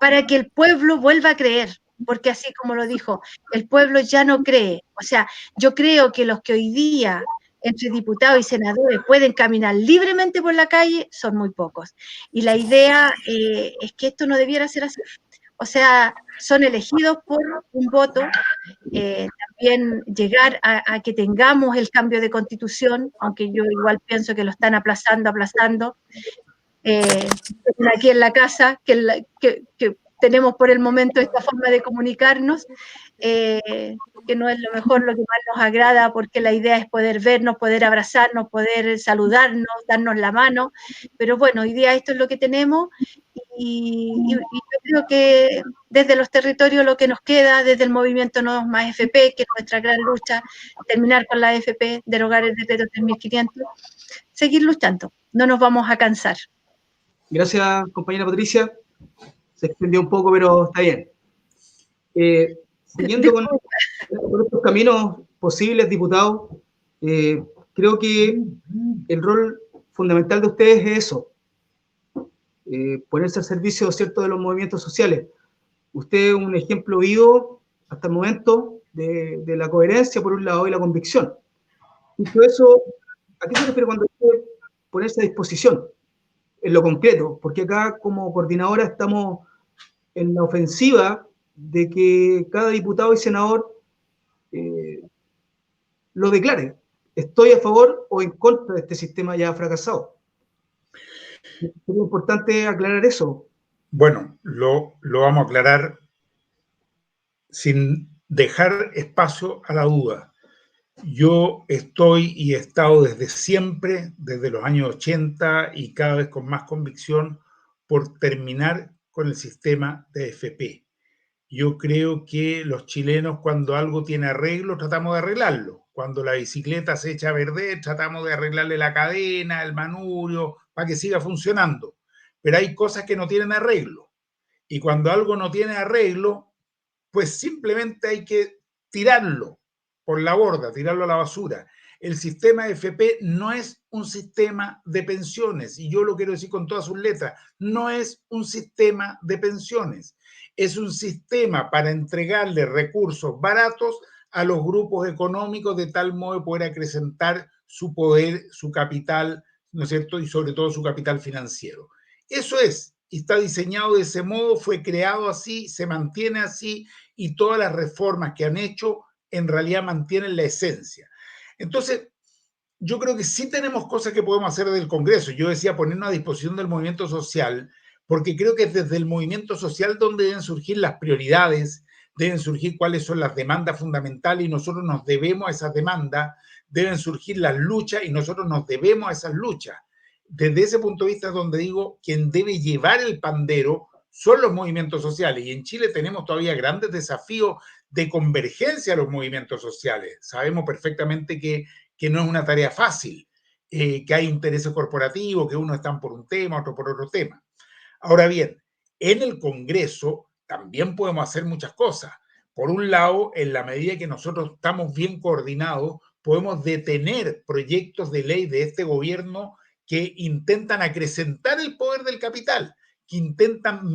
para que el pueblo vuelva a creer? Porque así como lo dijo, el pueblo ya no cree. O sea, yo creo que los que hoy día, entre diputados y senadores, pueden caminar libremente por la calle, son muy pocos. Y la idea es que esto no debiera ser así. O sea, son elegidos por un voto, también llegar a que tengamos el cambio de constitución, aunque yo igual pienso que lo están aplazando, aquí en la casa, que tenemos por el momento esta forma de comunicarnos, que no es lo mejor, lo que más nos agrada, porque la idea es poder vernos, poder abrazarnos, poder saludarnos, darnos la mano, pero bueno, hoy día esto es lo que tenemos, y yo creo que desde los territorios lo que nos queda, desde el movimiento No Más FP, que es nuestra gran lucha, terminar con la AFP, derogar el decreto 3500, seguir luchando, no nos vamos a cansar. Gracias, compañera Patricia. Se extendió un poco, pero está bien. Siguiendo con estos caminos posibles, diputados, creo que el rol fundamental de ustedes es eso, ponerse al servicio, ¿cierto?, de los movimientos sociales. Usted es un ejemplo vivo hasta el momento de la coherencia, por un lado, y la convicción. Y todo eso, ¿a qué se refiere cuando dice ponerse a disposición? En lo concreto, porque acá como coordinadora estamos en la ofensiva de que cada diputado y senador lo declare. ¿Estoy a favor o en contra de este sistema ya fracasado? Es muy importante aclarar eso. Bueno, lo vamos a aclarar sin dejar espacio a la duda. Yo estoy y he estado desde siempre, desde los años 80 y cada vez con más convicción, por terminar con el sistema de AFP. Yo creo que los chilenos, cuando algo tiene arreglo, tratamos de arreglarlo. Cuando la bicicleta se echa a perder, tratamos de arreglarle la cadena, el manubrio, para que siga funcionando. Pero hay cosas que no tienen arreglo. Y cuando algo no tiene arreglo, pues simplemente hay que tirarlo por la borda, tirarlo a la basura. El sistema de FP no es un sistema de pensiones, y yo lo quiero decir con todas sus letras, no es un sistema de pensiones, es un sistema para entregarle recursos baratos a los grupos económicos de tal modo de poder acrecentar su poder, su capital, ¿no es cierto? Y sobre todo su capital financiero. Eso es, y está diseñado de ese modo, fue creado así, se mantiene así, y todas las reformas que han hecho en realidad mantienen la esencia. Entonces, yo creo que sí tenemos cosas que podemos hacer del Congreso. Yo decía ponernos a disposición del movimiento social, porque creo que es desde el movimiento social donde deben surgir las prioridades, deben surgir cuáles son las demandas fundamentales y nosotros nos debemos a esas demandas, deben surgir las luchas y nosotros nos debemos a esas luchas. Desde ese punto de vista es donde digo, quien debe llevar el pandero son los movimientos sociales, y en Chile tenemos todavía grandes desafíos de convergencia a los movimientos sociales. Sabemos perfectamente que no es una tarea fácil, que hay intereses corporativos, que unos están por un tema, otros por otro tema. Ahora bien, en el Congreso también podemos hacer muchas cosas. Por un lado, en la medida que nosotros estamos bien coordinados, podemos detener proyectos de ley de este gobierno que intentan acrecentar el poder del capital, que intentan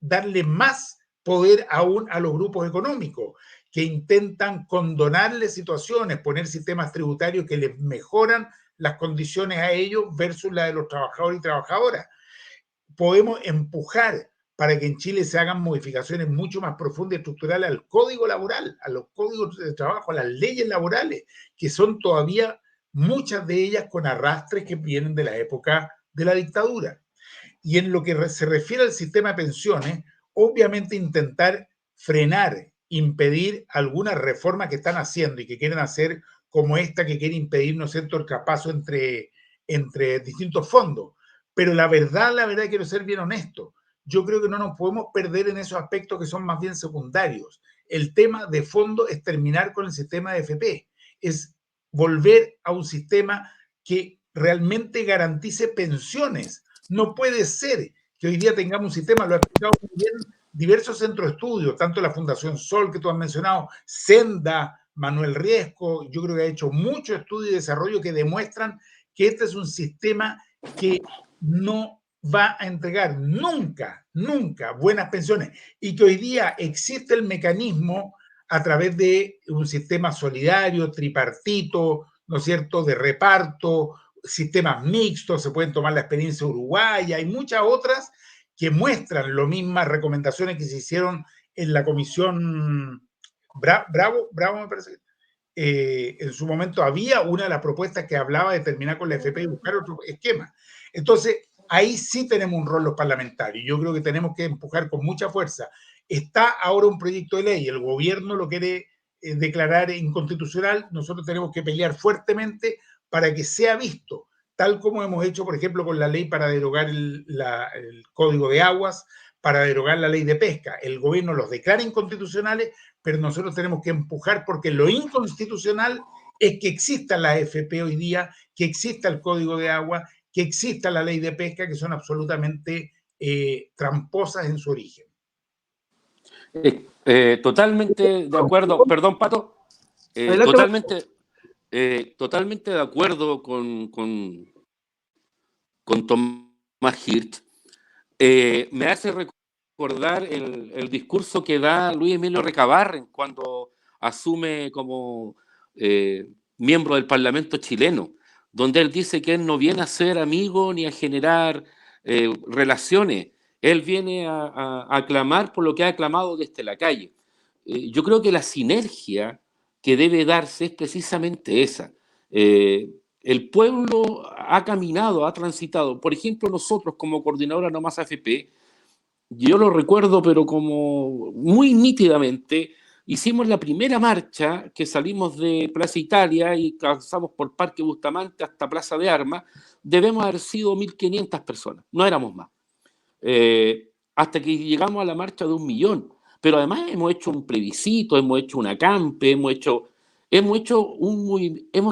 darle más poder aún a los grupos económicos, que intentan condonarle situaciones, poner sistemas tributarios que les mejoran las condiciones a ellos versus la de los trabajadores y trabajadoras. Podemos empujar para que en Chile se hagan modificaciones mucho más profundas y estructurales al código laboral, a los códigos de trabajo, a las leyes laborales, que son todavía muchas de ellas con arrastres que vienen de la época de la dictadura. Y en lo que se refiere al sistema de pensiones, obviamente intentar frenar, impedir algunas reformas que están haciendo y que quieren hacer, como esta que quiere impedir, ¿no es cierto?, el traspaso entre distintos fondos. Pero la verdad, quiero ser bien honesto, yo creo que no nos podemos perder en esos aspectos que son más bien secundarios. El tema de fondo es terminar con el sistema de FP, es volver a un sistema que realmente garantice pensiones. No puede ser que hoy día tengamos un sistema, lo ha explicado muy bien diversos centros de estudio, tanto la Fundación Sol, que tú has mencionado, Senda, Manuel Riesco, yo creo que ha hecho mucho estudio y desarrollo que demuestran que este es un sistema que no va a entregar nunca buenas pensiones, y que hoy día existe el mecanismo a través de un sistema solidario, tripartito, ¿no es cierto?, de reparto, sistemas mixtos, se pueden tomar la experiencia uruguaya y muchas otras que muestran las mismas recomendaciones que se hicieron en la comisión Bravo me parece. En su momento había una de las propuestas que hablaba de terminar con la FP y buscar otro esquema. Entonces, ahí sí tenemos un rol los parlamentarios. Yo creo que tenemos que empujar con mucha fuerza. Está ahora un proyecto de ley, el gobierno lo quiere declarar inconstitucional, nosotros tenemos que pelear fuertemente para que sea visto, tal como hemos hecho, por ejemplo, con la ley para derogar el Código de Aguas, para derogar la ley de pesca. El gobierno los declara inconstitucionales, pero nosotros tenemos que empujar, porque lo inconstitucional es que exista la AFP hoy día, que exista el Código de Agua, que exista la ley de pesca, que son absolutamente tramposas en su origen. Totalmente de acuerdo. Perdón, Pato. Totalmente de acuerdo con Tomás Hirsch. Me hace recordar el discurso que da Luis Emilio Recabarren cuando asume como miembro del Parlamento chileno, donde él dice que él no viene a ser amigo ni a generar relaciones. Él viene a aclamar por lo que ha aclamado desde la calle. Yo creo que la sinergia que debe darse es precisamente esa. El pueblo ha caminado, ha transitado. Por ejemplo, nosotros como coordinadora No Más AFP, yo lo recuerdo, pero como muy nítidamente, hicimos la primera marcha que salimos de Plaza Italia y pasamos por Parque Bustamante hasta Plaza de Armas. Debemos haber sido 1.500 personas, no éramos más. Hasta que llegamos a la marcha de 1 millón. Pero además hemos hecho un plebiscito, hemos hecho un acampe, hemos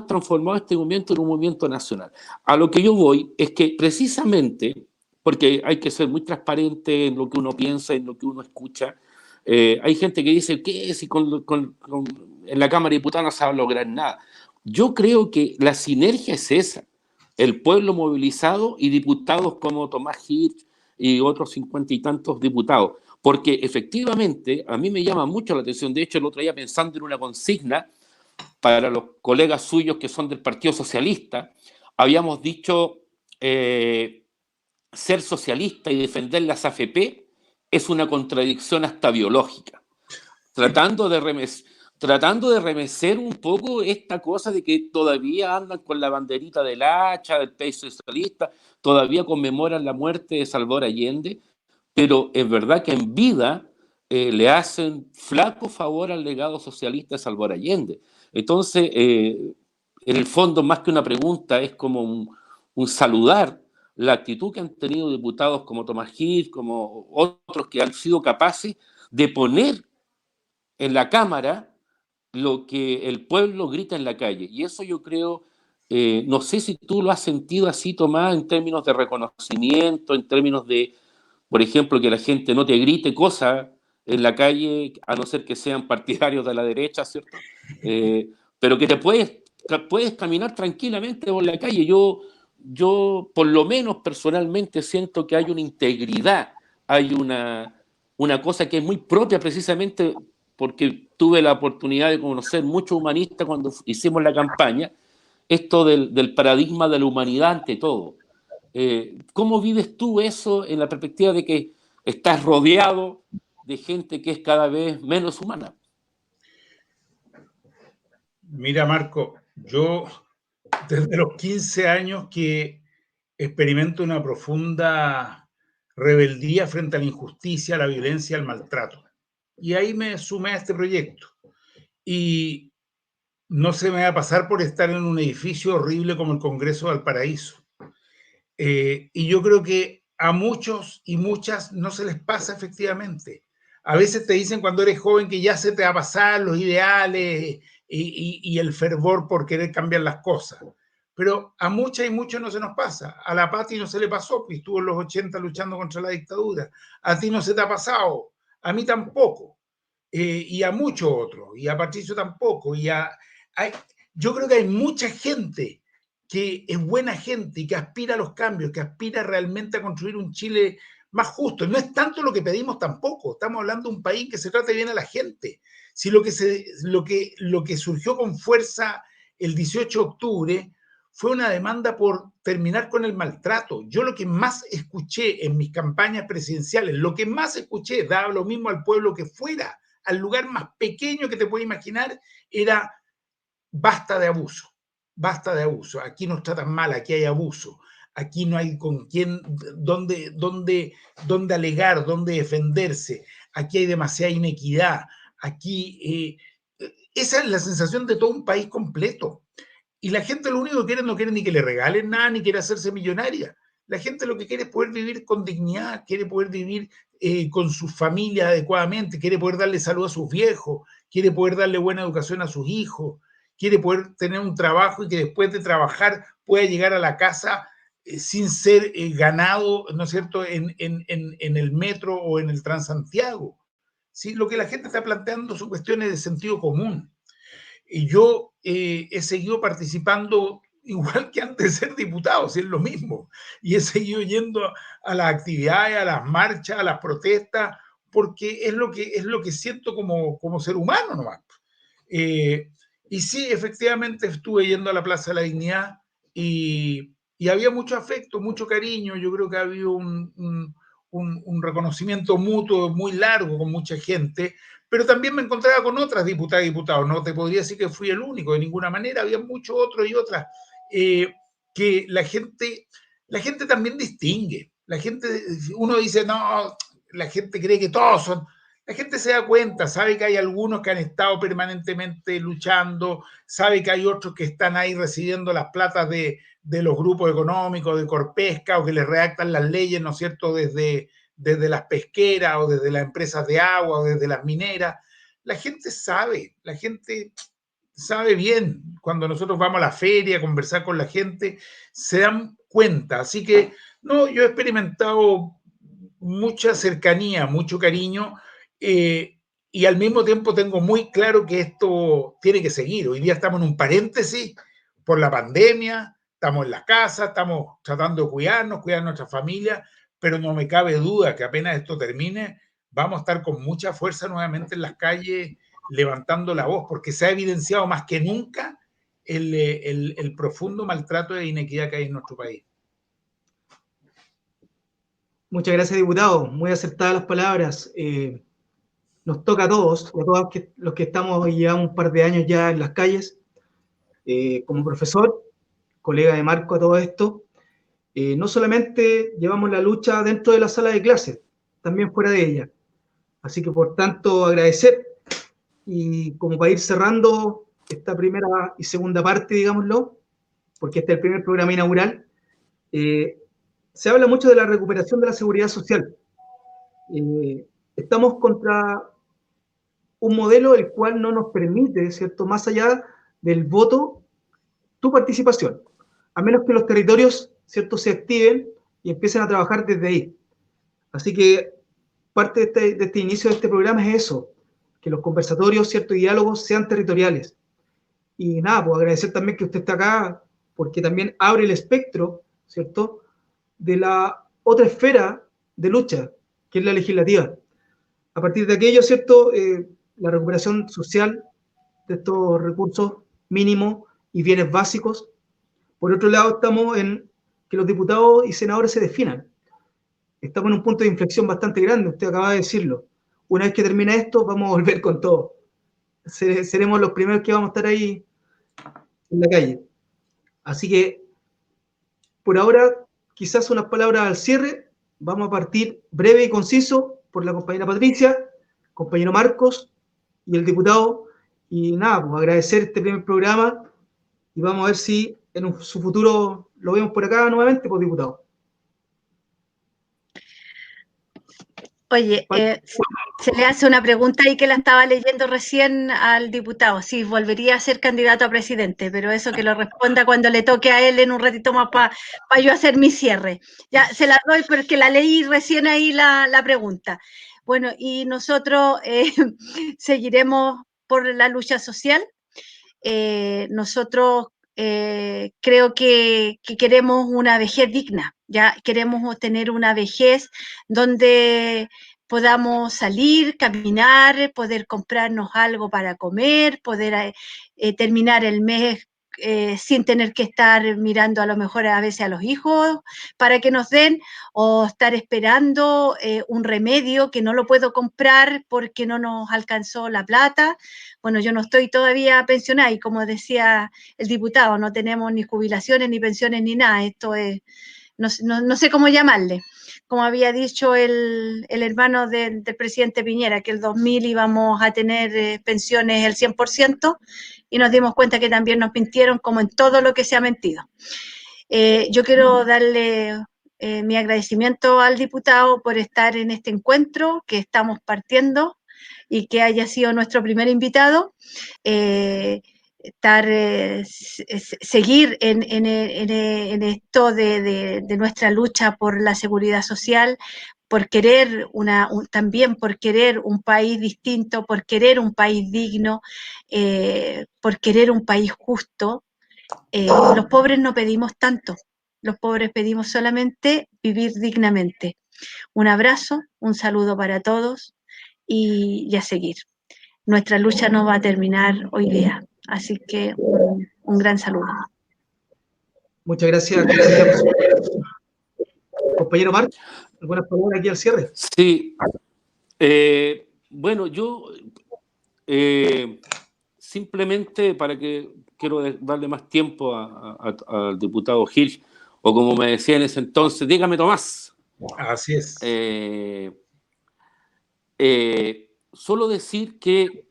transformado este movimiento en un movimiento nacional. A lo que yo voy es que precisamente, porque hay que ser muy transparente en lo que uno piensa, en lo que uno escucha, hay gente que dice que si en la Cámara de Diputados no se va a lograr nada. Yo creo que la sinergia es esa, el pueblo movilizado y diputados como Tomás Hirsch y otros 50 y tantos diputados, porque efectivamente a mí me llama mucho la atención. De hecho, el otro día, pensando en una consigna para los colegas suyos que son del Partido Socialista, habíamos dicho ser socialista y defender las AFP es una contradicción hasta biológica, tratando de remecer un poco esta cosa de que todavía andan con la banderita del hacha, del país socialista, todavía conmemoran la muerte de Salvador Allende, pero es verdad que en vida le hacen flaco favor al legado socialista de Salvador Allende. Entonces, en el fondo, más que una pregunta, es como un saludar la actitud que han tenido diputados como Tomás Hirsch, como otros que han sido capaces de poner en la Cámara lo que el pueblo grita en la calle. Y eso yo creo, no sé si tú lo has sentido así, Tomás, en términos de reconocimiento, en términos de, por ejemplo, que la gente no te grite cosas en la calle, a no ser que sean partidarios de la derecha, ¿cierto? Pero que te puedes caminar tranquilamente por la calle. Yo, por lo menos personalmente, siento que hay una integridad, hay una cosa que es muy propia precisamente porque tuve la oportunidad de conocer muchos humanistas cuando hicimos la campaña, esto del paradigma de la humanidad ante todo. ¿Cómo vives tú eso en la perspectiva de que estás rodeado de gente que es cada vez menos humana. Mira, Marco, yo desde los 15 años que experimento una profunda rebeldía frente a la injusticia, a la violencia, al maltrato. Y ahí me sumé a este proyecto. Y no se me va a pasar por estar en un edificio horrible como el Congreso de Valparaíso. Y yo creo que a muchos y muchas no se les pasa efectivamente. A veces te dicen cuando eres joven que ya se te va a pasar los ideales y el fervor por querer cambiar las cosas. Pero a muchas y muchos no se nos pasa. A la Pati no se le pasó, pues estuvo en los 80 luchando contra la dictadura. A ti no se te ha pasado, a mí tampoco. Y a muchos otros, y a Patricio tampoco. Yo creo que hay mucha gente que es buena gente y que aspira a los cambios, que aspira realmente a construir un Chile más justo. No es tanto lo que pedimos tampoco, estamos hablando de un país que se trate bien a la gente. Si lo que surgió con fuerza el 18 de octubre fue una demanda por terminar con el maltrato. Yo lo que más escuché en mis campañas presidenciales, lo que más escuché, daba lo mismo al pueblo que fuera, al lugar más pequeño que te puedes imaginar, era basta de abuso. Basta de abuso, aquí nos tratan mal, aquí hay abuso, aquí no hay con quién, dónde alegar, dónde defenderse, aquí hay demasiada inequidad, aquí, esa es la sensación de todo un país completo. Y la gente lo único que quiere, no quiere ni que le regalen nada, ni quiere hacerse millonaria. La gente lo que quiere es poder vivir con dignidad, quiere poder vivir con su familia adecuadamente, quiere poder darle salud a sus viejos, quiere poder darle buena educación a sus hijos, quiere poder tener un trabajo y que después de trabajar pueda llegar a la casa sin ser ganado, ¿no es cierto?, en el metro o en el Transantiago. ¿Sí? Lo que la gente está planteando son cuestiones de sentido común. Y yo he seguido participando igual que antes de ser diputado, si es lo mismo. Y he seguido yendo a las actividades, a las marchas, a las protestas, porque es lo que siento como ser humano nomás. Y sí, efectivamente estuve yendo a la Plaza de la Dignidad y había mucho afecto, mucho cariño. Yo creo que ha habido un reconocimiento mutuo muy largo con mucha gente, pero también me encontraba con otras diputadas y diputados. No te podría decir que fui el único, de ninguna manera. Había muchos otros y otras que la gente también distingue. La gente, uno dice, no, la gente cree que todos son. La gente se da cuenta, sabe que hay algunos que han estado permanentemente luchando, sabe que hay otros que están ahí recibiendo las platas de los grupos económicos, de Corpesca, o que les redactan las leyes, ¿no es cierto?, desde las pesqueras, o desde las empresas de agua, o desde las mineras. La gente sabe bien. Cuando nosotros vamos a la feria a conversar con la gente, se dan cuenta. Así que, no, yo he experimentado mucha cercanía, mucho cariño, y al mismo tiempo tengo muy claro que esto tiene que seguir. Hoy día estamos en un paréntesis por la pandemia, estamos en la casa, estamos tratando de cuidar nuestra familia, pero no me cabe duda que apenas esto termine, vamos a estar con mucha fuerza nuevamente en las calles, levantando la voz, porque se ha evidenciado más que nunca el profundo maltrato e inequidad que hay en nuestro país. Muchas gracias, diputado. Muy acertadas las palabras. Nos toca a todos, y a todos los que estamos ya un par de años ya en las calles, como profesor, colega de Marco a todo esto. No solamente llevamos la lucha dentro de la sala de clases, también fuera de ella. Así que, por tanto, agradecer. Y como para ir cerrando esta primera y segunda parte, digámoslo, porque este es el primer programa inaugural, se habla mucho de la recuperación de la seguridad social. Estamos contra un modelo el cual no nos permite, ¿cierto?, más allá del voto, tu participación, a menos que los territorios, ¿cierto?, se activen y empiecen a trabajar desde ahí. Así que parte de este inicio de este programa es eso, que los conversatorios, ¿cierto?, y diálogos sean territoriales. Y nada, pues agradecer también que usted está acá, porque también abre el espectro, ¿cierto?, de la otra esfera de lucha, que es la legislativa. A partir de aquello, ¿cierto?, la recuperación social de estos recursos mínimos y bienes básicos. Por otro lado, estamos en que los diputados y senadores se definan. estamos en un punto de inflexión bastante grande, usted acaba de decirlo. Una vez que termine esto, vamos a volver con todo. Seremos los primeros que vamos a estar ahí en la calle. Así que, por ahora, quizás unas palabras al cierre. Vamos a partir breve y conciso por la compañera Patricia, compañero Marcos y el diputado. Y nada, pues agradecer este primer programa y vamos a ver si en su futuro lo vemos por acá nuevamente, pues, diputado. Oye, se le hace una pregunta ahí que la estaba leyendo recién al diputado. Sí, volvería a ser candidato a presidente, pero eso que lo responda cuando le toque a él en un ratito más para yo hacer mi cierre. Ya se la doy porque la leí recién ahí la pregunta. Bueno, y nosotros seguiremos por la lucha social. Nosotros creo que queremos una vejez digna, ya queremos tener una vejez donde podamos salir, caminar, poder comprarnos algo para comer, poder terminar el mes sin tener que estar mirando a lo mejor a veces a los hijos para que nos den, o estar esperando un remedio que no lo puedo comprar porque no nos alcanzó la plata. Bueno, yo no estoy todavía pensionada y como decía el diputado, no tenemos ni jubilaciones, ni pensiones, ni nada. Esto es, no sé cómo llamarle. Como había dicho el hermano del presidente Piñera, que el 2000 íbamos a tener pensiones el 100%, y nos dimos cuenta que también nos mintieron, como en todo lo que se ha mentido. Yo quiero darle mi agradecimiento al diputado por estar en este encuentro que estamos partiendo y que haya sido nuestro primer invitado. Seguir en esto de nuestra lucha por la seguridad social, por querer también por querer un país distinto, por querer un país digno, por querer un país justo. Los pobres no pedimos tanto, los pobres pedimos solamente vivir dignamente. Un abrazo, un saludo para todos y a seguir. Nuestra lucha no va a terminar hoy día, así que un gran saludo. Muchas gracias. Compañero Marc, ¿algunas palabras aquí al cierre? Sí. Bueno, yo simplemente para que quiero darle más tiempo al diputado Hirsch, o como me decía en ese entonces, dígame Tomás. Así es. Solo decir que,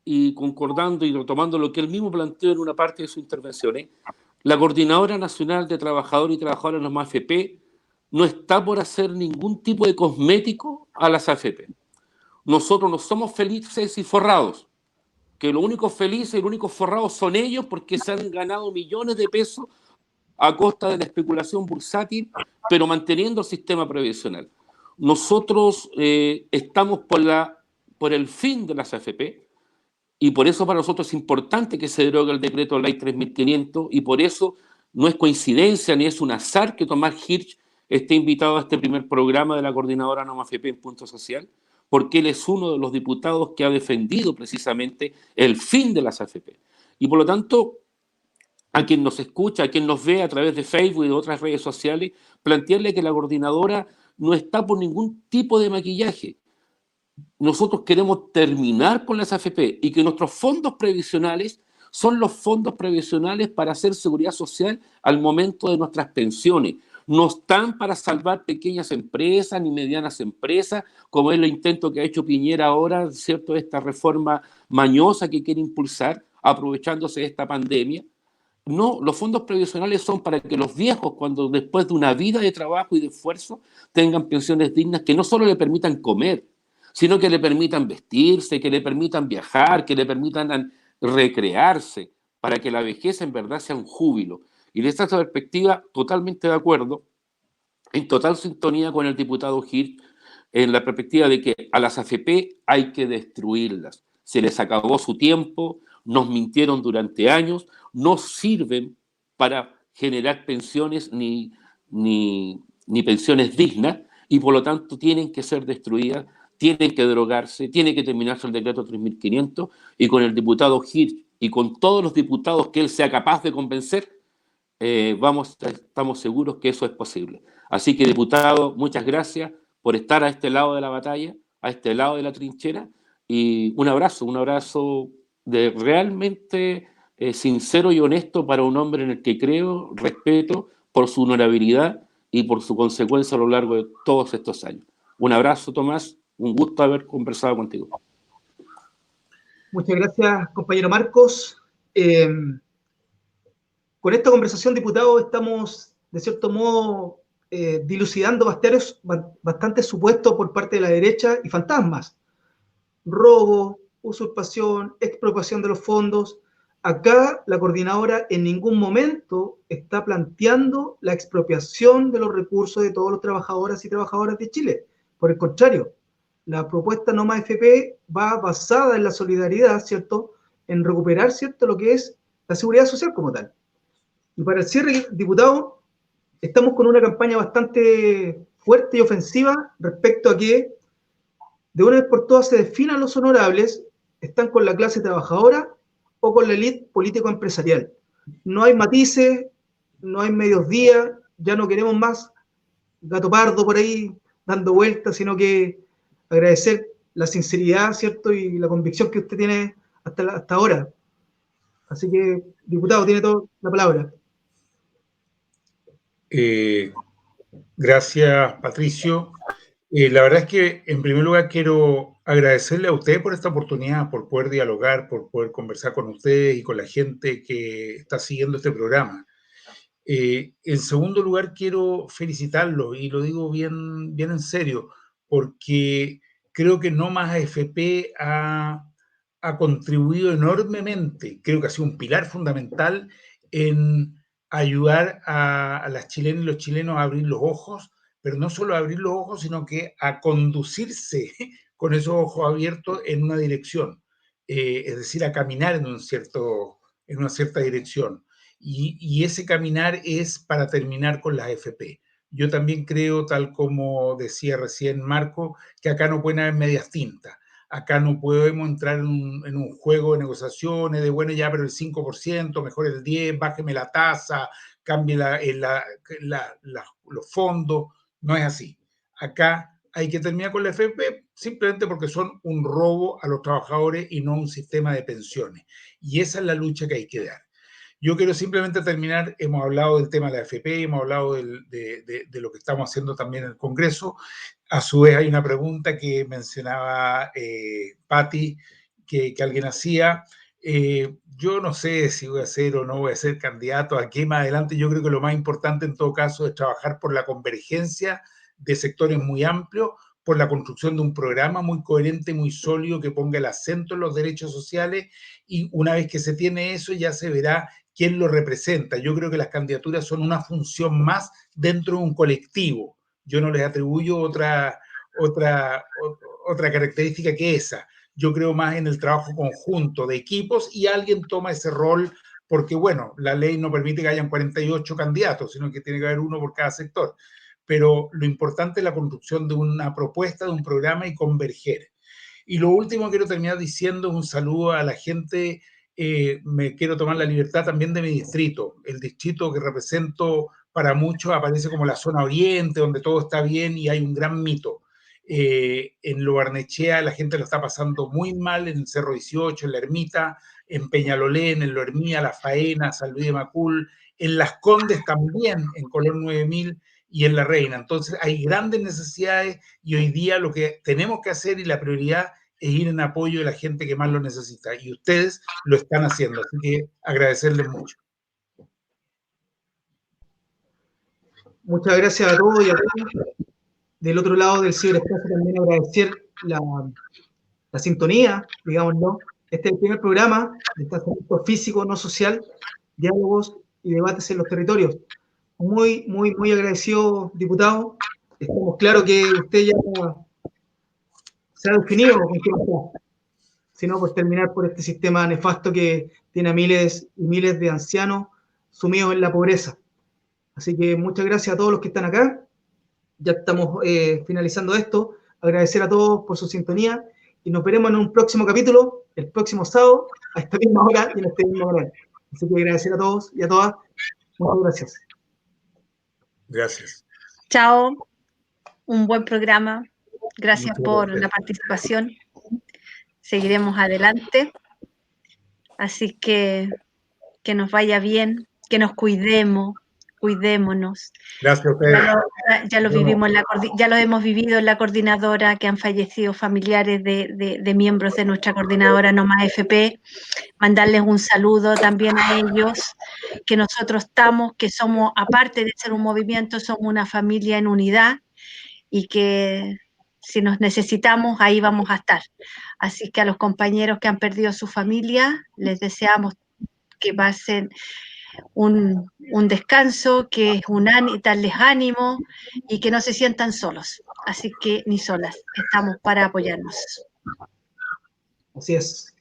y concordando y retomando lo que él mismo planteó en una parte de su intervención, la Coordinadora Nacional de Trabajadores y Trabajadoras de las AFP no está por hacer ningún tipo de cosmético a las AFP. Nosotros no somos felices y forrados, que los únicos felices y los únicos forrados son ellos porque se han ganado millones de pesos a costa de la especulación bursátil, pero manteniendo el sistema previsional. Nosotros estamos por el fin de las AFP y por eso para nosotros es importante que se derogue el decreto Ley 3500 y por eso no es coincidencia ni es un azar que Tomás Hirsch esté invitado a este primer programa de la Coordinadora No AFP en Punto Social, porque él es uno de los diputados que ha defendido precisamente el fin de las AFP. Y por lo tanto, a quien nos escucha, a quien nos ve a través de Facebook y de otras redes sociales, plantearle que la coordinadora no está por ningún tipo de maquillaje. Nosotros queremos terminar con las AFP y que nuestros fondos previsionales son los fondos previsionales para hacer seguridad social al momento de nuestras pensiones. No están para salvar pequeñas empresas ni medianas empresas, como es el intento que ha hecho Piñera ahora, ¿cierto? Esta reforma mañosa que quiere impulsar, aprovechándose de esta pandemia. No, los fondos previsionales son para que los viejos, cuando después de una vida de trabajo y de esfuerzo, tengan pensiones dignas que no solo le permitan comer, sino que le permitan vestirse, que le permitan viajar, que le permitan recrearse, para que la vejez en verdad sea un júbilo. Y desde esta perspectiva, totalmente de acuerdo, en total sintonía con el diputado Hirsch, en la perspectiva de que a las AFP hay que destruirlas. Se les acabó su tiempo, nos mintieron durante años, no sirven para generar pensiones ni pensiones dignas y por lo tanto tienen que ser destruidas, tienen que derogarse, tiene que terminarse el decreto 3500 y con el diputado Hirsch y con todos los diputados que él sea capaz de convencer, estamos seguros que eso es posible. Así que, diputado, muchas gracias por estar a este lado de la batalla, a este lado de la trinchera, y un abrazo realmente sincero y honesto para un hombre en el que creo, respeto por su honorabilidad y por su consecuencia a lo largo de todos estos años. Un abrazo, Tomás, un gusto haber conversado contigo. Muchas gracias, compañero Marcos. Con esta conversación, diputado, estamos, de cierto modo, dilucidando bastantes supuestos por parte de la derecha y fantasmas. Robo, usurpación, expropiación de los fondos. Acá la coordinadora en ningún momento está planteando la expropiación de los recursos de todos los trabajadoras y trabajadoras de Chile. Por el contrario, la propuesta No Más FP va basada en la solidaridad, ¿cierto?, en recuperar, ¿cierto?, lo que es la seguridad social como tal. Y para el cierre, diputado, estamos con una campaña bastante fuerte y ofensiva respecto a que de una vez por todas se definan los honorables, están con la clase trabajadora o con la élite político-empresarial. No hay matices, no hay medios días, ya no queremos más gato pardo por ahí dando vueltas, sino que agradecer la sinceridad, ¿cierto?, y la convicción que usted tiene hasta ahora. Así que, diputado, tiene toda la palabra. Gracias, Patricio. La verdad es que, en primer lugar, quiero agradecerle a usted por esta oportunidad, por poder dialogar, por poder conversar con ustedes y con la gente que está siguiendo este programa. En segundo lugar, quiero felicitarlo, y lo digo bien, bien en serio, porque creo que No Más AFP ha contribuido enormemente, creo que ha sido un pilar fundamental en ayudar a las chilenas y los chilenos a abrir los ojos, pero no solo a abrir los ojos, sino que a conducirse con esos ojos abiertos en una dirección, es decir, a caminar en una cierta dirección. Y ese caminar es para terminar con las AFP. Yo también creo, tal como decía recién Marco, que acá no pueden haber medias tintas. Acá no podemos entrar en un juego de negociaciones de, bueno, ya, pero el 5%, mejor el 10%, bájeme la tasa, cambie los fondos. No es así. Acá hay que terminar con la AFP simplemente porque son un robo a los trabajadores y no un sistema de pensiones. Y esa es la lucha que hay que dar. Yo quiero simplemente terminar, hemos hablado del tema de la AFP, hemos hablado de lo que estamos haciendo también en el Congreso. A su vez hay una pregunta que mencionaba Patti, que alguien hacía. Yo no sé si voy a ser o no voy a ser candidato aquí más adelante. Yo creo que lo más importante en todo caso es trabajar por la convergencia de sectores muy amplios, por la construcción de un programa muy coherente, muy sólido, que ponga el acento en los derechos sociales, y una vez que se tiene eso ya se verá quién lo representa. Yo creo que las candidaturas son una función más dentro de un colectivo. Yo no les atribuyo otra característica que esa. Yo creo más en el trabajo conjunto de equipos, y alguien toma ese rol porque, bueno, la ley no permite que hayan 48 candidatos, sino que tiene que haber uno por cada sector. Pero lo importante es la construcción de una propuesta, de un programa, y converger. Y lo último quiero terminar diciendo un saludo a la gente. Me quiero tomar la libertad también de mi distrito. El distrito que represento para muchos aparece como la zona oriente, donde todo está bien y hay un gran mito. En Lo Barnechea la gente lo está pasando muy mal, en el Cerro 18, en La Ermita, en Peñalolén, en Lo Hermía, La Faena, San Luis de Macul, en Las Condes también, en Colón 9000 y en La Reina. Entonces hay grandes necesidades, y hoy día lo que tenemos que hacer, y la prioridad, es ir en apoyo de la gente que más lo necesita, y ustedes lo están haciendo, así que agradecerles mucho. Muchas gracias a todos y a todas. Del otro lado del ciberespacio también agradecer la sintonía, digámoslo. Este es el primer programa de distanciamiento físico, no social, diálogos y debates en los territorios. Muy, muy, muy agradecido, diputado. Estamos claros que usted ya se ha definido con qué pasar, sino por terminar por este sistema nefasto que tiene a miles y miles de ancianos sumidos en la pobreza. Así que muchas gracias a todos los que están acá. Ya estamos finalizando esto. Agradecer a todos por su sintonía, y nos veremos en un próximo capítulo, el próximo sábado, a esta misma hora y en este mismo canal. Así que agradecer a todos y a todas. Muchas gracias. Gracias. Chao, un buen programa. Gracias Muchas por gracias. la participación. Seguiremos adelante. Así que nos vaya bien, que nos cuidemos, cuidémonos. Gracias a ustedes. Ya lo vivimos ya lo hemos vivido en la coordinadora, que han fallecido familiares de miembros de nuestra coordinadora No Más FP. Mandarles un saludo también a ellos, que nosotros estamos, que somos, aparte de ser un movimiento, somos una familia en unidad y que si nos necesitamos, ahí vamos a estar. Así que a los compañeros que han perdido a su familia, les deseamos que pasen un descanso, que es darles ánimo y que no se sientan solos. Así que ni solas, estamos para apoyarnos. Así es.